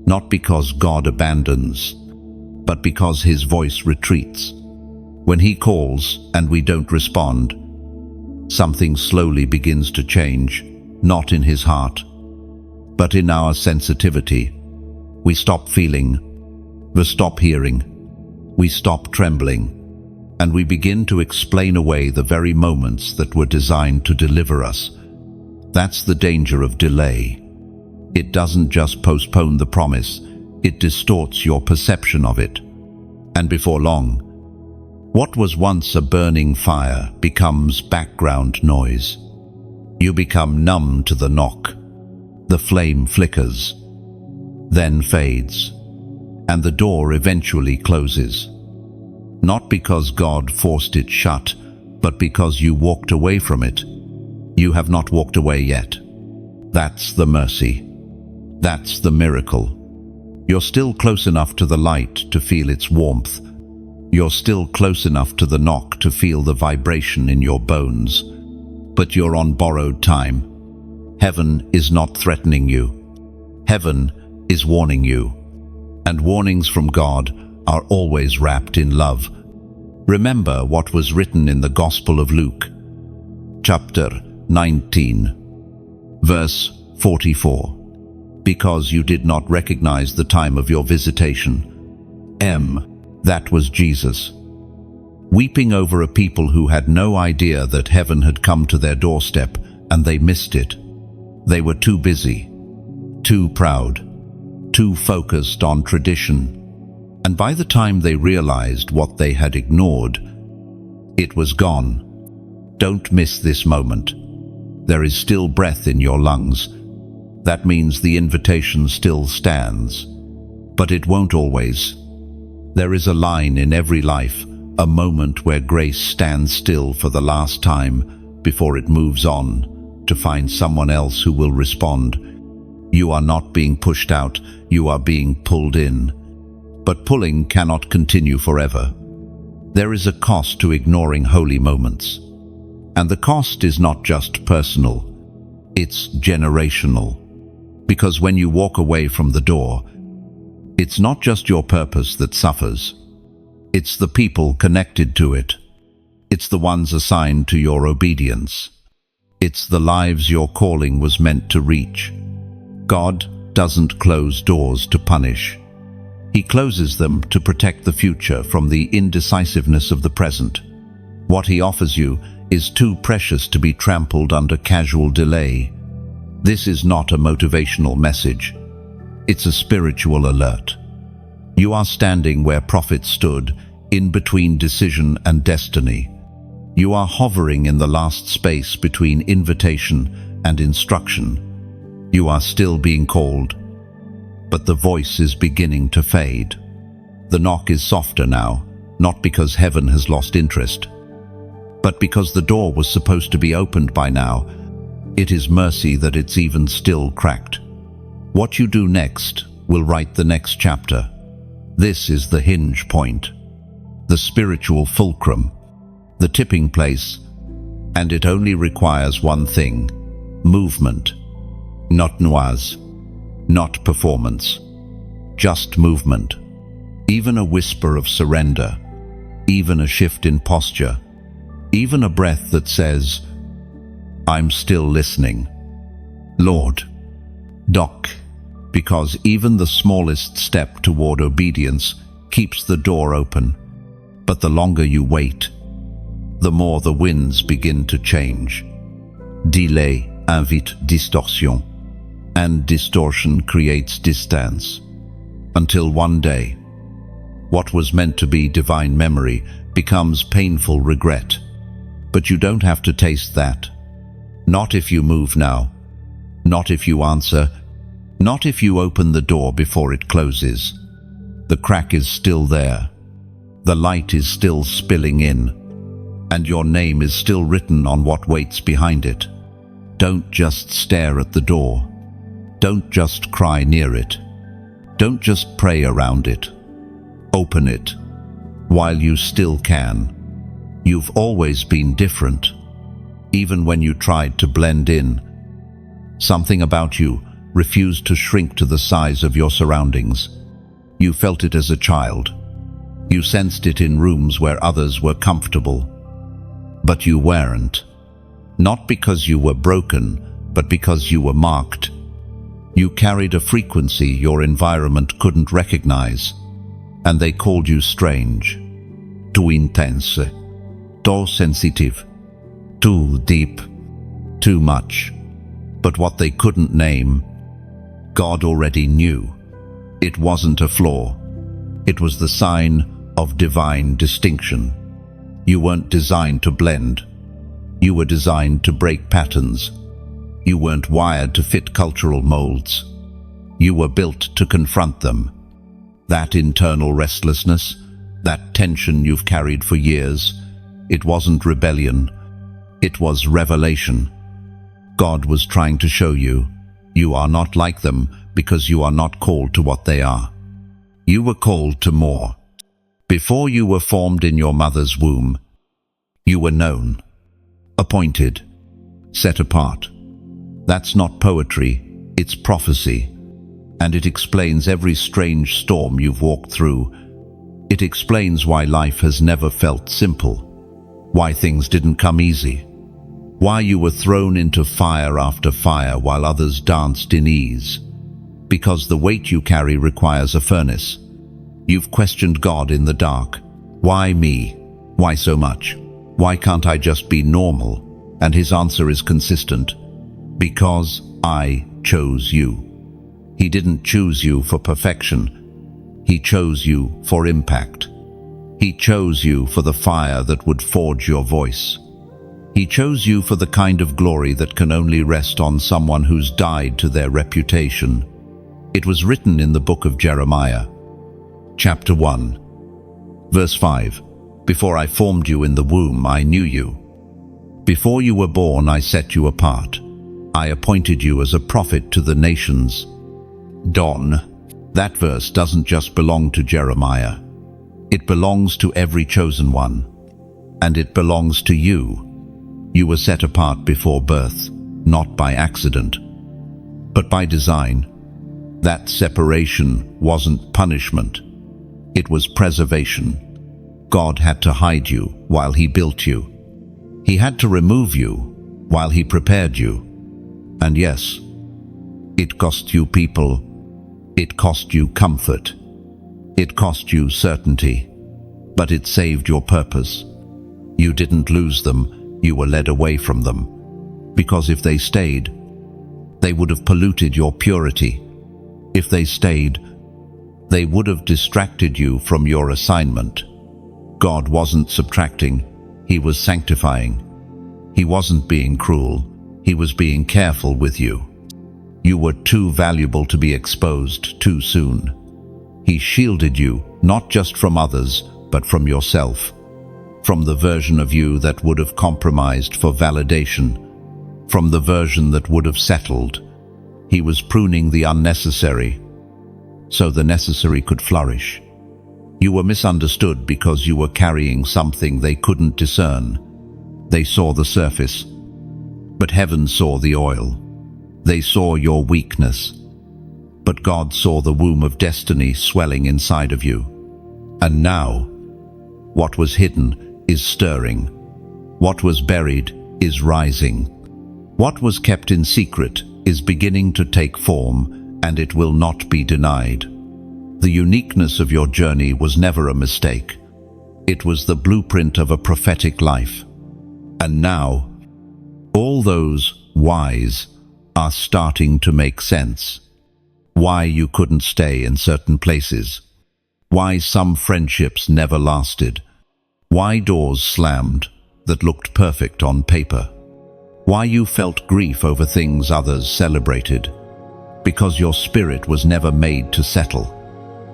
Not because God abandons, but because his voice retreats. When he calls and we don't respond, something slowly begins to change, not in his heart, but in our sensitivity. We stop feeling, we stop hearing, we stop trembling, and we begin to explain away the very moments that were designed to deliver us. That's the danger of delay. It doesn't just postpone the promise, it distorts your perception of it. And before long, what was once a burning fire becomes background noise. You become numb to the knock. The flame flickers, then fades, and the door eventually closes. Not because God forced it shut, but because you walked away from it. You have not walked away yet. That's the mercy. That's the miracle. You're still close enough to the light to feel its warmth. You're still close enough to the knock to feel the vibration in your bones. But you're on borrowed time. Heaven is not threatening you. Heaven is warning you. And warnings from God are always wrapped in love. Remember what was written in the Gospel of Luke, chapter 19, verse 44. Because you did not recognize the time of your visitation. That was Jesus, weeping over a people who had no idea that heaven had come to their doorstep, and they missed it. They were too busy, too proud, too focused on tradition. And by the time they realized what they had ignored, it was gone. Don't miss this moment. There is still breath in your lungs. That means the invitation still stands. But it won't always. There is a line in every life, a moment where grace stands still for the last time before it moves on to find someone else who will respond. You are not being pushed out, you are being pulled in. But pulling cannot continue forever. There is a cost to ignoring holy moments. And the cost is not just personal, it's generational. Because when you walk away from the door, it's not just your purpose that suffers. It's the people connected to it. It's the ones assigned to your obedience. It's the lives your calling was meant to reach. God doesn't close doors to punish. He closes them to protect the future from the indecisiveness of the present. What he offers you is too precious to be trampled under casual delay. This is not a motivational message. It's a spiritual alert. You are standing where prophets stood, in between decision and destiny. You are hovering in the last space between invitation and instruction. You are still being called, but the voice is beginning to fade. The knock is softer now, not because heaven has lost interest, but because the door was supposed to be opened by now. It is mercy that it's even still cracked. What you do next will write the next chapter. This is the hinge point, the spiritual fulcrum, the tipping place, and it only requires one thing: movement. Not noise, not performance, just movement. Even a whisper of surrender, even a shift in posture, even a breath that says, "I'm still listening, Lord." Doc, because even the smallest step toward obedience keeps the door open. But the longer you wait, the more the winds begin to change. Delay invite distortion, and distortion creates distance. Until one day, what was meant to be divine memory becomes painful regret. But you don't have to taste that. Not if you move now. Not if you answer. Not if you open the door before it closes. The crack is still there. The light is still spilling in. And your name is still written on what waits behind it. Don't just stare at the door. Don't just cry near it. Don't just pray around it. Open it while you still can. You've always been different, even when you tried to blend in. Something about you refused to shrink to the size of your surroundings. You felt it as a child. You sensed it in rooms where others were comfortable. But you weren't. Not because you were broken, but because you were marked. You carried a frequency your environment couldn't recognize, and they called you strange, too intense, too sensitive, too deep, too much. But what they couldn't name, God already knew. It wasn't a flaw. It was the sign of divine distinction. You weren't designed to blend. You were designed to break patterns. You weren't wired to fit cultural molds. You were built to confront them. That internal restlessness, that tension you've carried for years, it wasn't rebellion. It was revelation. God was trying to show you, you are not like them because you are not called to what they are. You were called to more. Before you were formed in your mother's womb, you were known, appointed, set apart. That's not poetry, it's prophecy. And it explains every strange storm you've walked through. It explains why life has never felt simple, why things didn't come easy, why you were thrown into fire after fire while others danced in ease. Because the weight you carry requires a furnace. You've questioned God in the dark. Why me? Why so much? Why can't I just be normal? And his answer is consistent. Because I chose you. He didn't choose you for perfection. He chose you for impact. He chose you for the fire that would forge your voice. He chose you for the kind of glory that can only rest on someone who's died to their reputation. It was written in the book of Jeremiah, chapter 1, verse 5. Before I formed you in the womb, I knew you. Before you were born, I set you apart. I appointed you as a prophet to the nations. That verse doesn't just belong to Jeremiah. It belongs to every chosen one. And it belongs to you. You were set apart before birth, not by accident, but by design. That separation wasn't punishment. It was preservation. God had to hide you while he built you. He had to remove you while he prepared you. And yes, it cost you people. It cost you comfort. It cost you certainty. But it saved your purpose. You didn't lose them, you were led away from them. Because if they stayed, they would have polluted your purity. If they stayed, they would have distracted you from your assignment. God wasn't subtracting, he was sanctifying. He wasn't being cruel, he was being careful with you. You were too valuable to be exposed too soon. He shielded you, not just from others, but from yourself, from the version of you that would have compromised for validation, from the version that would have settled. He was pruning the unnecessary, so the necessary could flourish. You were misunderstood because you were carrying something they couldn't discern. They saw the surface, but heaven saw the oil. They saw your weakness, but God saw the womb of destiny swelling inside of you. And now, what was hidden is stirring. What was buried is rising. What was kept in secret is beginning to take form, and it will not be denied. The uniqueness of your journey was never a mistake. It was the blueprint of a prophetic life. And now, all those whys are starting to make sense. Why you couldn't stay in certain places. Why some friendships never lasted. Why doors slammed that looked perfect on paper. Why you felt grief over things others celebrated. Because your spirit was never made to settle.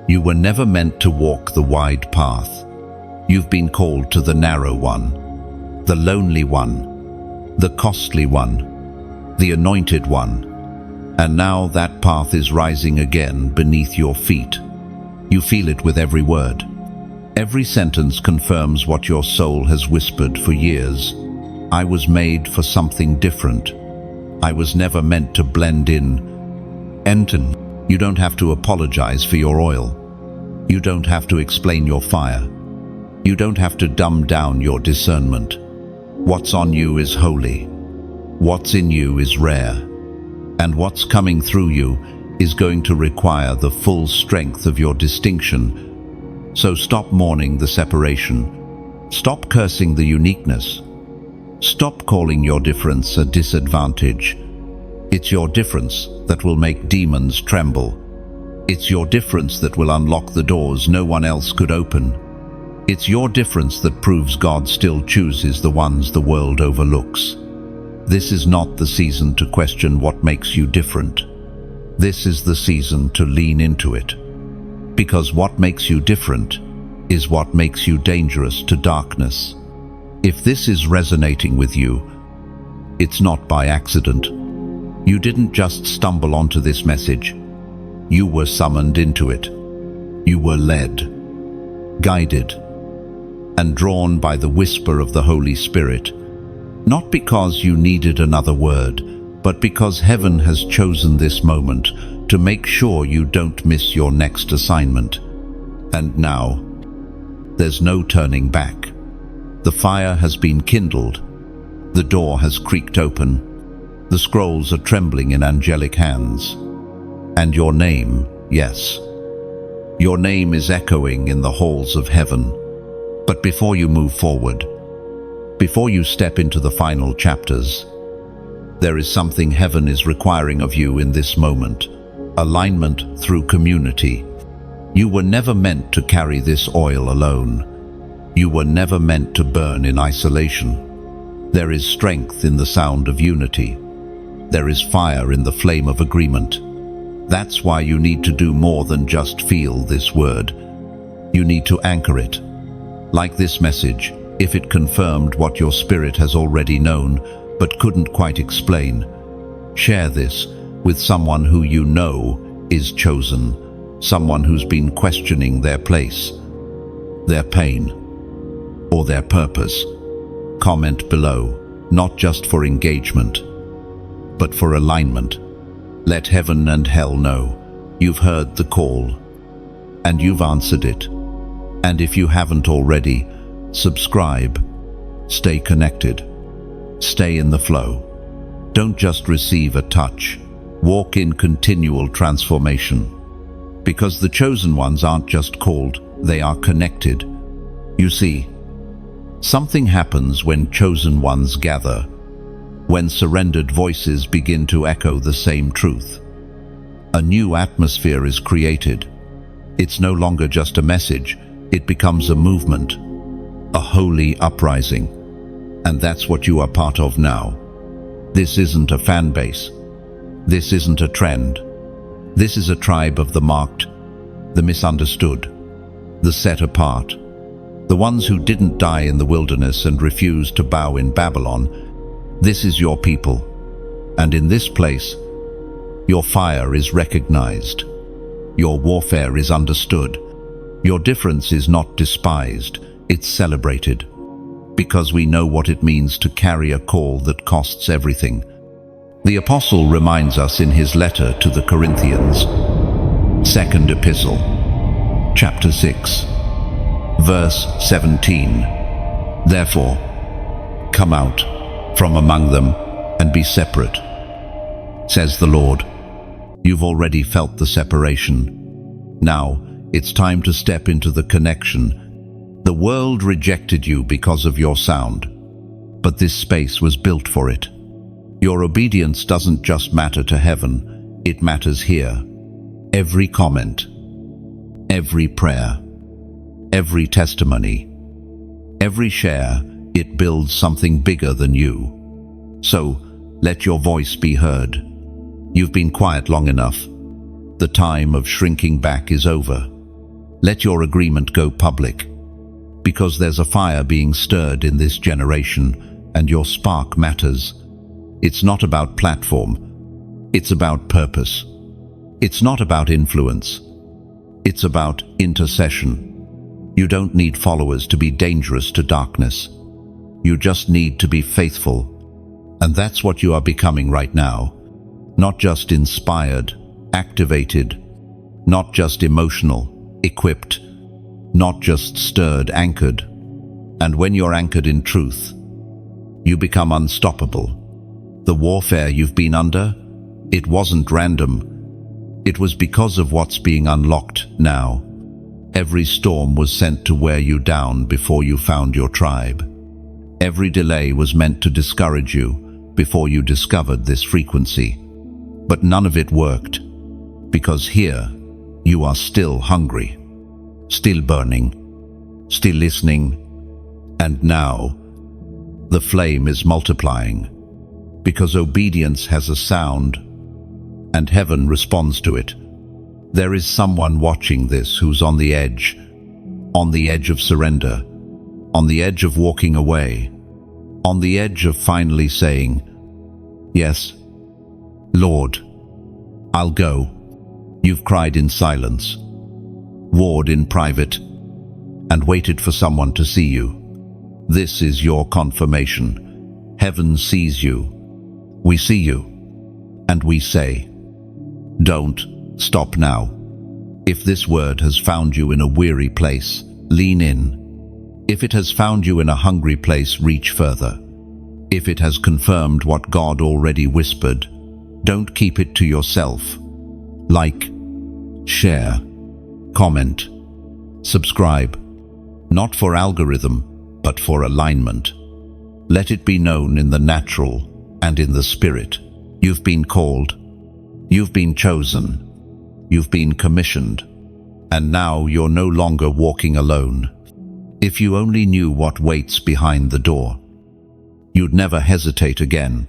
You were never meant to walk the wide path. You've been called to the narrow one, the lonely one, the costly one, the anointed one. And now that path is rising again beneath your feet. You feel it with every word. Every sentence confirms what your soul has whispered for years. I was made for something different. I was never meant to blend in. Enton. You don't have to apologize for your oil. You don't have to explain your fire. You don't have to dumb down your discernment. What's on you is holy. What's in you is rare. And what's coming through you is going to require the full strength of your distinction. So stop mourning the separation. Stop cursing the uniqueness. Stop calling your difference a disadvantage. It's your difference that will make demons tremble. It's your difference that will unlock the doors no one else could open. It's your difference that proves God still chooses the ones the world overlooks. This is not the season to question what makes you different. This is the season to lean into it. Because what makes you different is what makes you dangerous to darkness. If this is resonating with you, it's not by accident. You didn't just stumble onto this message. You were summoned into it. You were led, guided, and drawn by the whisper of the Holy Spirit. Not because you needed another word, but because heaven has chosen this moment to make sure you don't miss your next assignment. And now, there's no turning back. The fire has been kindled. The door has creaked open. The scrolls are trembling in angelic hands. And your name, yes, your name is echoing in the halls of heaven. But before you move forward, before you step into the final chapters, there is something heaven is requiring of you in this moment. Alignment through community. You were never meant to carry this oil alone. You were never meant to burn in isolation. There is strength in the sound of unity. There is fire in the flame of agreement. That's why you need to do more than just feel this word. You need to anchor it. Like this message, if it confirmed what your spirit has already known but couldn't quite explain, share this with someone who you know is chosen, someone who's been questioning their place, their pain, or their purpose. Comment below, not just for engagement, but for alignment. Let heaven and hell know you've heard the call, and you've answered it. And if you haven't already, subscribe, stay connected, stay in the flow. Don't just receive a touch, walk in continual transformation. Because the chosen ones aren't just called, they are connected. You see, something happens when chosen ones gather, when surrendered voices begin to echo the same truth. A new atmosphere is created. It's no longer just a message, it becomes a movement, a holy uprising. And that's what you are part of now. This isn't a fan base. This isn't a trend. This is a tribe of the marked, the misunderstood, the set apart. the ones who didn't die in the wilderness and refused to bow in Babylon. This is your people, and in this place, your fire is recognized. Your warfare is understood. Your difference is not despised, it's celebrated. Because we know what it means to carry a call that costs everything. The Apostle reminds us in his letter to the Corinthians, Second Epistle, chapter 6, verse 17. Therefore, come out from among them and be separate, says the Lord. You've already felt the separation. Now, it's time to step into the connection. The world rejected you because of your sound, but this space was built for it. Your obedience doesn't just matter to heaven, it matters here. Every comment, every prayer, every testimony, every share, it builds something bigger than you. So, let your voice be heard. You've been quiet long enough. The time of shrinking back is over. Let your agreement go public. Because there's a fire being stirred in this generation, and your spark matters. It's not about platform. It's about purpose. It's not about influence. It's about intercession. You don't need followers to be dangerous to darkness. You just need to be faithful. And that's what you are becoming right now. Not just inspired, activated, not just emotional, equipped, not just stirred, anchored. And when you're anchored in truth, you become unstoppable. The warfare you've been under, it wasn't random. It was because of what's being unlocked now. Every storm was sent to wear you down before you found your tribe. Every delay was meant to discourage you before you discovered this frequency. But none of it worked, because here you are still hungry, still burning, still listening, and now the flame is multiplying, because obedience has a sound, and heaven responds to it. There is someone watching this who's on the edge of surrender, on the edge of walking away, on the edge of finally saying, "Yes, Lord, I'll go." You've cried in silence, warred in private, and waited for someone to see you. This is your confirmation. Heaven sees you. We see you. And we say, don't stop now. If this word has found you in a weary place, lean in. If it has found you in a hungry place, reach further. If it has confirmed what God already whispered, don't keep it to yourself. Like, share, comment, subscribe. Not for algorithm, but for alignment. Let it be known in the natural and in the spirit. You've been called. You've been chosen. You've been commissioned. And now you're no longer walking alone. If you only knew what waits behind the door, you'd never hesitate again.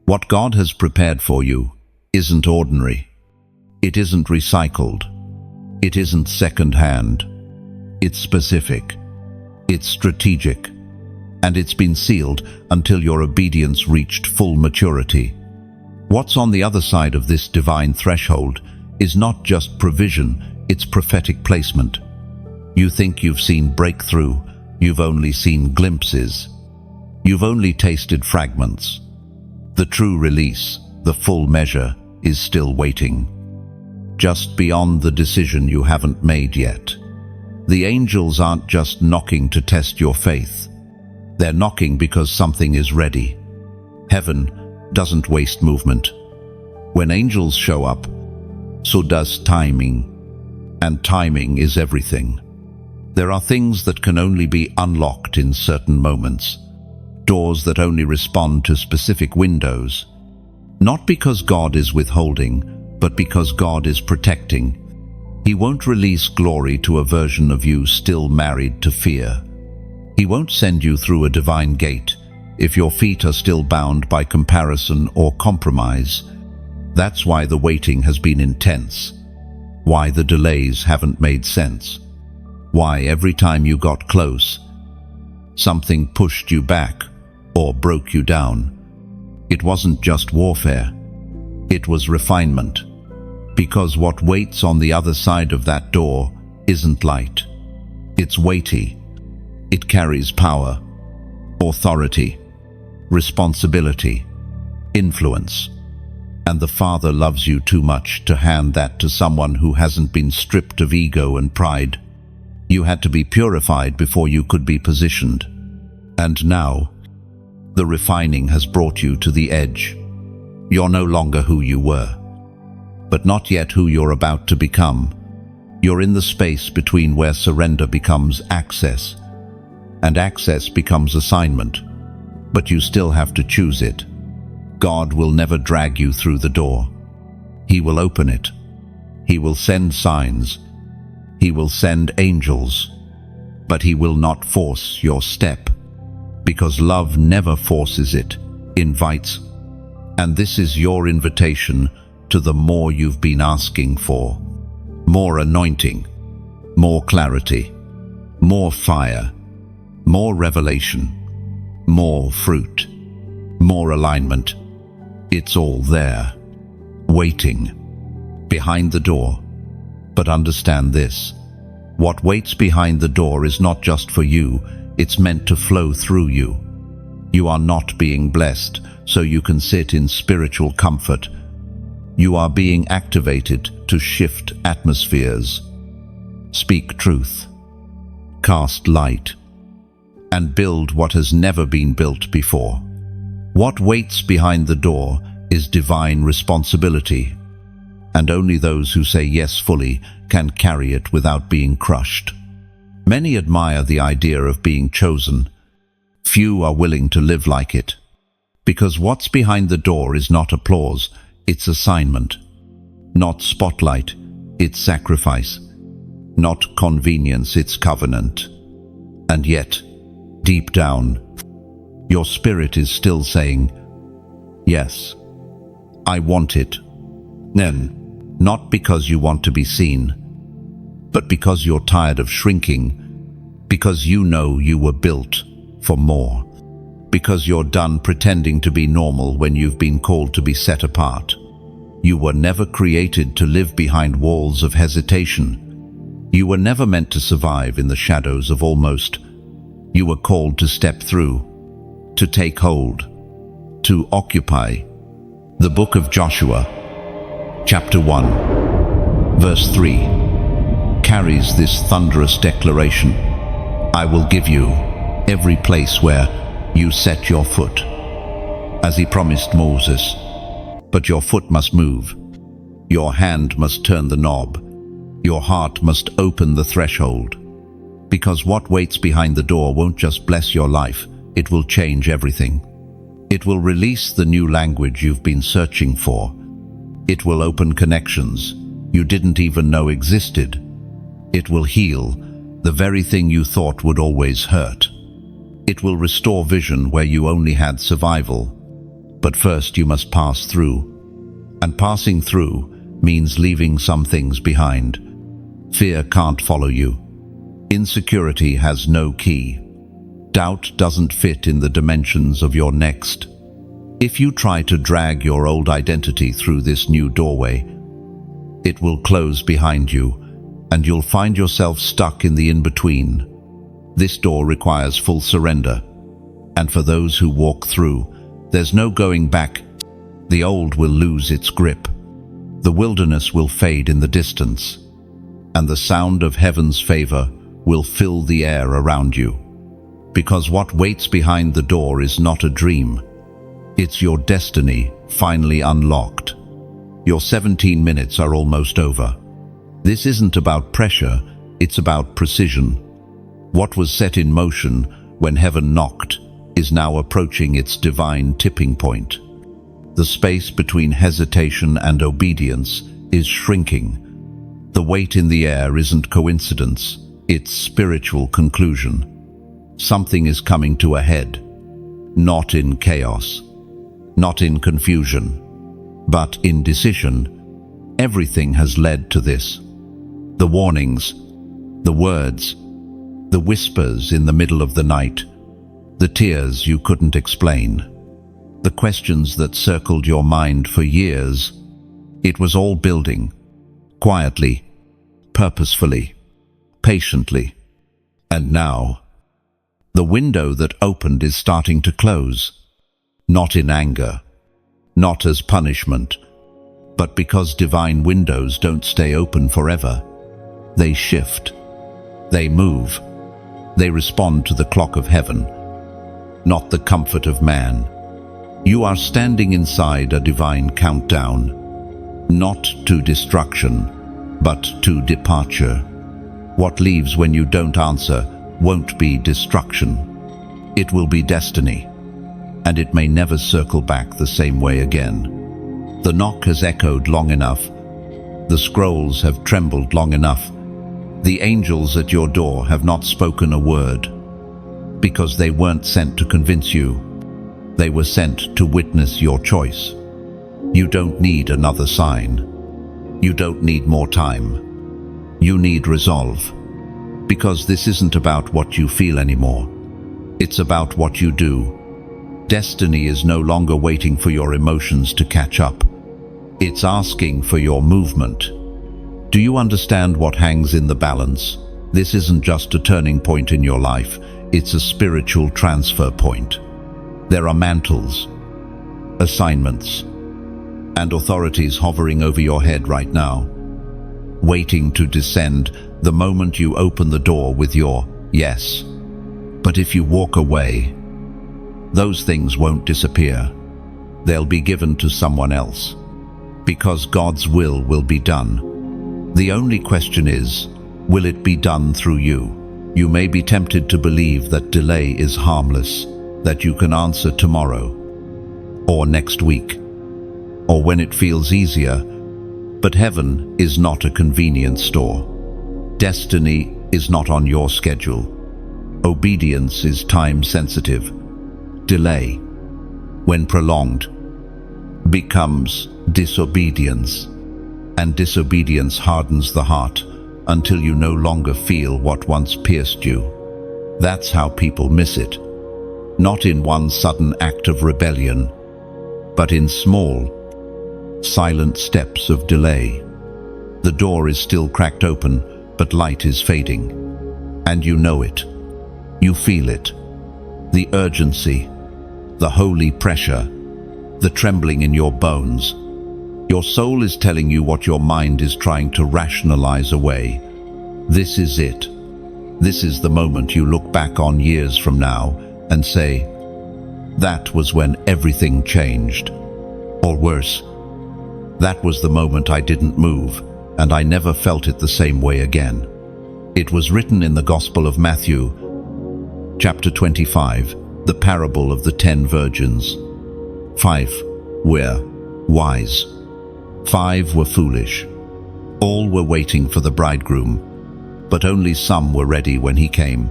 What God has prepared for you isn't ordinary. It isn't recycled. It isn't second-hand. It's specific. It's strategic. And it's been sealed until your obedience reached full maturity. What's on the other side of this divine threshold is not just provision, it's prophetic placement. You think you've seen breakthrough, you've only seen glimpses. You've only tasted fragments. The true release, the full measure, is still waiting. Just beyond the decision you haven't made yet. The angels aren't just knocking to test your faith. They're knocking because something is ready. Heaven doesn't waste movement. When angels show up, so does timing. And timing is everything. There are things that can only be unlocked in certain moments. Doors that only respond to specific windows. Not because God is withholding, but because God is protecting. He won't release glory to a version of you still married to fear. He won't send you through a divine gate if your feet are still bound by comparison or compromise. That's why the waiting has been intense. Why the delays haven't made sense. Why every time you got close, something pushed you back or broke you down. It wasn't just warfare, it was refinement. Because what waits on the other side of that door isn't light. It's weighty. It carries power, authority, responsibility, influence. And the Father loves you too much to hand that to someone who hasn't been stripped of ego and pride. You had to be purified before you could be positioned. And now, the refining has brought you to the edge. You're no longer who you were, but not yet who you're about to become. You're in the space between where surrender becomes access, and access becomes assignment, but you still have to choose it. God will never drag you through the door. He will open it. He will send signs. He will send angels, but He will not force your step, because love never forces it, invites. And this is your invitation to the more you've been asking for. More anointing, more clarity, more fire, more revelation, more fruit, more alignment. It's all there, waiting, behind the door. But understand this, what waits behind the door is not just for you, it's meant to flow through you. You are not being blessed so you can sit in spiritual comfort. You are being activated to shift atmospheres, speak truth, cast light, and build what has never been built before. What waits behind the door is divine responsibility, and only those who say yes fully can carry it without being crushed. Many admire the idea of being chosen. Few are willing to live like it, because what's behind the door is not applause, it's assignment. Not spotlight, it's sacrifice. Not convenience, it's covenant. And yet, deep down, your spirit is still saying, yes, I want it. Then, not because you want to be seen, but because you're tired of shrinking, because you know you were built for more, because you're done pretending to be normal when you've been called to be set apart. You were never created to live behind walls of hesitation. You were never meant to survive in the shadows of almost. You were called to step through, to take hold, to occupy. The book of Joshua, chapter 1, verse 3, carries this thunderous declaration: I will give you every place where you set your foot, as He promised Moses. But your foot must move, your hand must turn the knob, your heart must open the threshold. Because what waits behind the door won't just bless your life, it will change everything. It will release the new language you've been searching for. It will open connections you didn't even know existed. It will heal the very thing you thought would always hurt. It will restore vision where you only had survival. But first you must pass through. And passing through means leaving some things behind. Fear can't follow you. Insecurity has no key. Doubt doesn't fit in the dimensions of your next. If you try to drag your old identity through this new doorway, it will close behind you, and you'll find yourself stuck in the in-between. This door requires full surrender, and for those who walk through, there's no going back. The old will lose its grip. The wilderness will fade in the distance, and the sound of heaven's favor will fill the air around you. Because what waits behind the door is not a dream. It's your destiny finally unlocked. Your 17 minutes are almost over. This isn't about pressure, it's about precision. What was set in motion when heaven knocked is now approaching its divine tipping point. The space between hesitation and obedience is shrinking. The weight in the air isn't coincidence, it's spiritual conclusion. Something is coming to a head, not in chaos, not in confusion, but in decision. Everything has led to this. The warnings, the words, The whispers in the middle of the night, the tears you couldn't explain, the questions that circled your mind for years. It was all building, quietly, purposefully, patiently. And now, the window that opened is starting to close, not in anger, not as punishment, but because divine windows don't stay open forever. They shift, they move, they respond to the clock of heaven, not the comfort of man. You are standing inside a divine countdown, not to destruction, but to departure. What leaves when you don't answer won't be destruction. It will be destiny, and it may never circle back the same way again. The knock has echoed long enough. The scrolls have trembled long enough. The angels at your door have not spoken a word, because they weren't sent to convince you. They were sent to witness your choice. You don't need another sign. You don't need more time. You need resolve. Because this isn't about what you feel anymore. It's about what you do. Destiny is no longer waiting for your emotions to catch up. It's asking for your movement. Do you understand what hangs in the balance? This isn't just a turning point in your life. It's a spiritual transfer point. There are mantles, assignments, and authorities hovering over your head right now, waiting to descend the moment you open the door with your yes. But if you walk away, those things won't disappear. They'll be given to someone else, because God's will be done. The only question is, will it be done through you? You may be tempted to believe that delay is harmless, that you can answer tomorrow, or next week, or when it feels easier. But heaven is not a convenience store. Destiny is not on your schedule. Obedience is time-sensitive. Delay, when prolonged, becomes disobedience, and disobedience hardens the heart until you no longer feel what once pierced you. That's how people miss it. Not in one sudden act of rebellion, but in small, silent steps of delay. The door is still cracked open, but light is fading. And you know it. You feel it. The urgency, the holy pressure, the trembling in your bones. Your soul is telling you what your mind is trying to rationalize away. This is it. This is the moment you look back on years from now and say, that was when everything changed. Or worse, that was the moment I didn't move, and I never felt it the same way again. It was written in the Gospel of Matthew, chapter 25, the parable of the 10 virgins. 5 were wise. 5 were foolish. All were waiting for the bridegroom, but only some were ready when he came.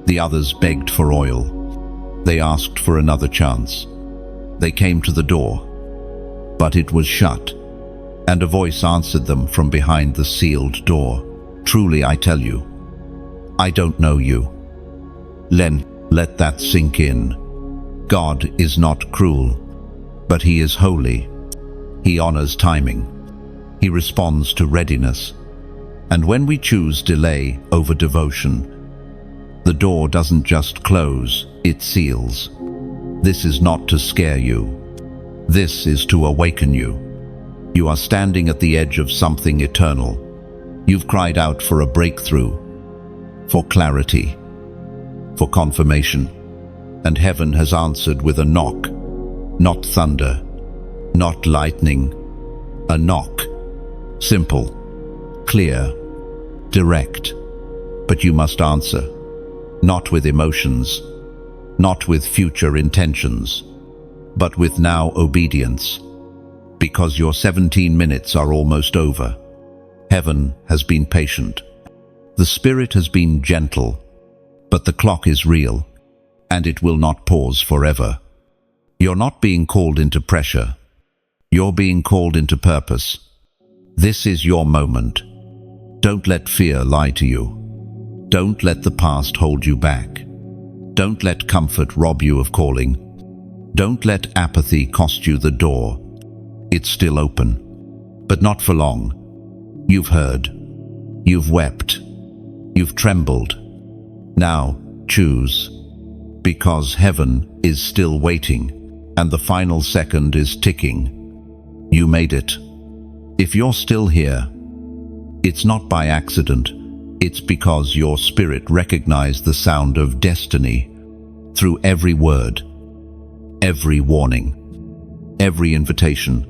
The others begged for oil. They asked for another chance. They came to the door, but it was shut, and a voice answered them from behind the sealed door. Truly, I tell you, I don't know you. Let that sink in. God is not cruel, but He is holy. He honors timing. He responds to readiness. And when we choose delay over devotion, the door doesn't just close, it seals. This is not to scare you. This is to awaken you. You are standing at the edge of something eternal. You've cried out for a breakthrough, for clarity, for confirmation, and heaven has answered with a knock. Not thunder, not lightning, a knock. Simple, clear, direct. But you must answer, not with emotions, not with future intentions, but with now obedience, because your 17 minutes are almost over. Heaven has been patient. The Spirit has been gentle, but the clock is real, and it will not pause forever. You're not being called into pressure. You're being called into purpose. This is your moment. Don't let fear lie to you. Don't let the past hold you back. Don't let comfort rob you of calling. Don't let apathy cost you the door. It's still open, but not for long. You've heard. You've wept. You've trembled. Now, choose. Because heaven is still waiting, and the final second is ticking. You made it. If you're still here, it's not by accident. It's because your spirit recognized the sound of destiny through every word, every warning, every invitation.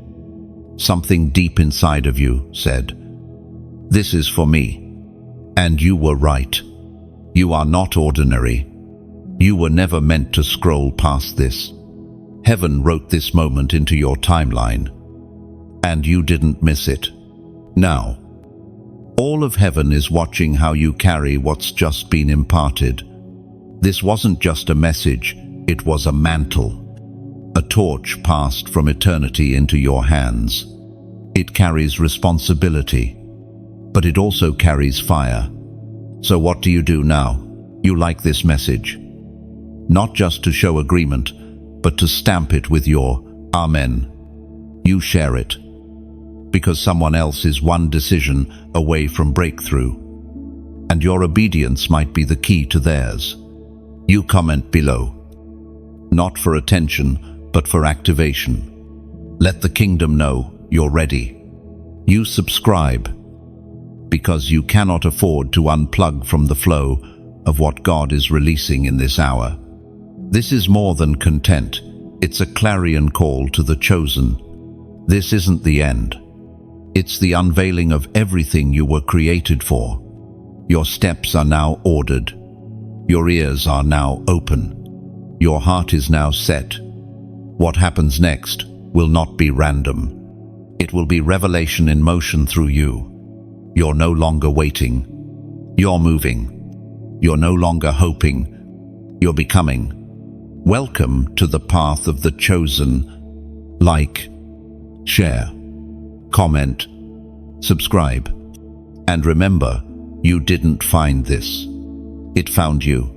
Something deep inside of you said, "This is for me." And you were right. You are not ordinary. You were never meant to scroll past this. Heaven wrote this moment into your timeline, and you didn't miss it. Now, all of heaven is watching how you carry what's just been imparted. This wasn't just a message, it was a mantle. A torch passed from eternity into your hands. It carries responsibility, but it also carries fire. So what do you do now? You like this message. Not just to show agreement, but to stamp it with your Amen. You share it, because someone else is one decision away from breakthrough, and your obedience might be the key to theirs. You comment below, not for attention, but for activation. Let the kingdom know you're ready. You subscribe, because you cannot afford to unplug from the flow of what God is releasing in this hour. This is more than content. It's a clarion call to the chosen. This isn't the end. It's the unveiling of everything you were created for. Your steps are now ordered. Your ears are now open. Your heart is now set. What happens next will not be random. It will be revelation in motion through you. You're no longer waiting. You're moving. You're no longer hoping. You're becoming. Welcome to the path of the chosen. Like, share, comment, subscribe. And remember, you didn't find this. It found you.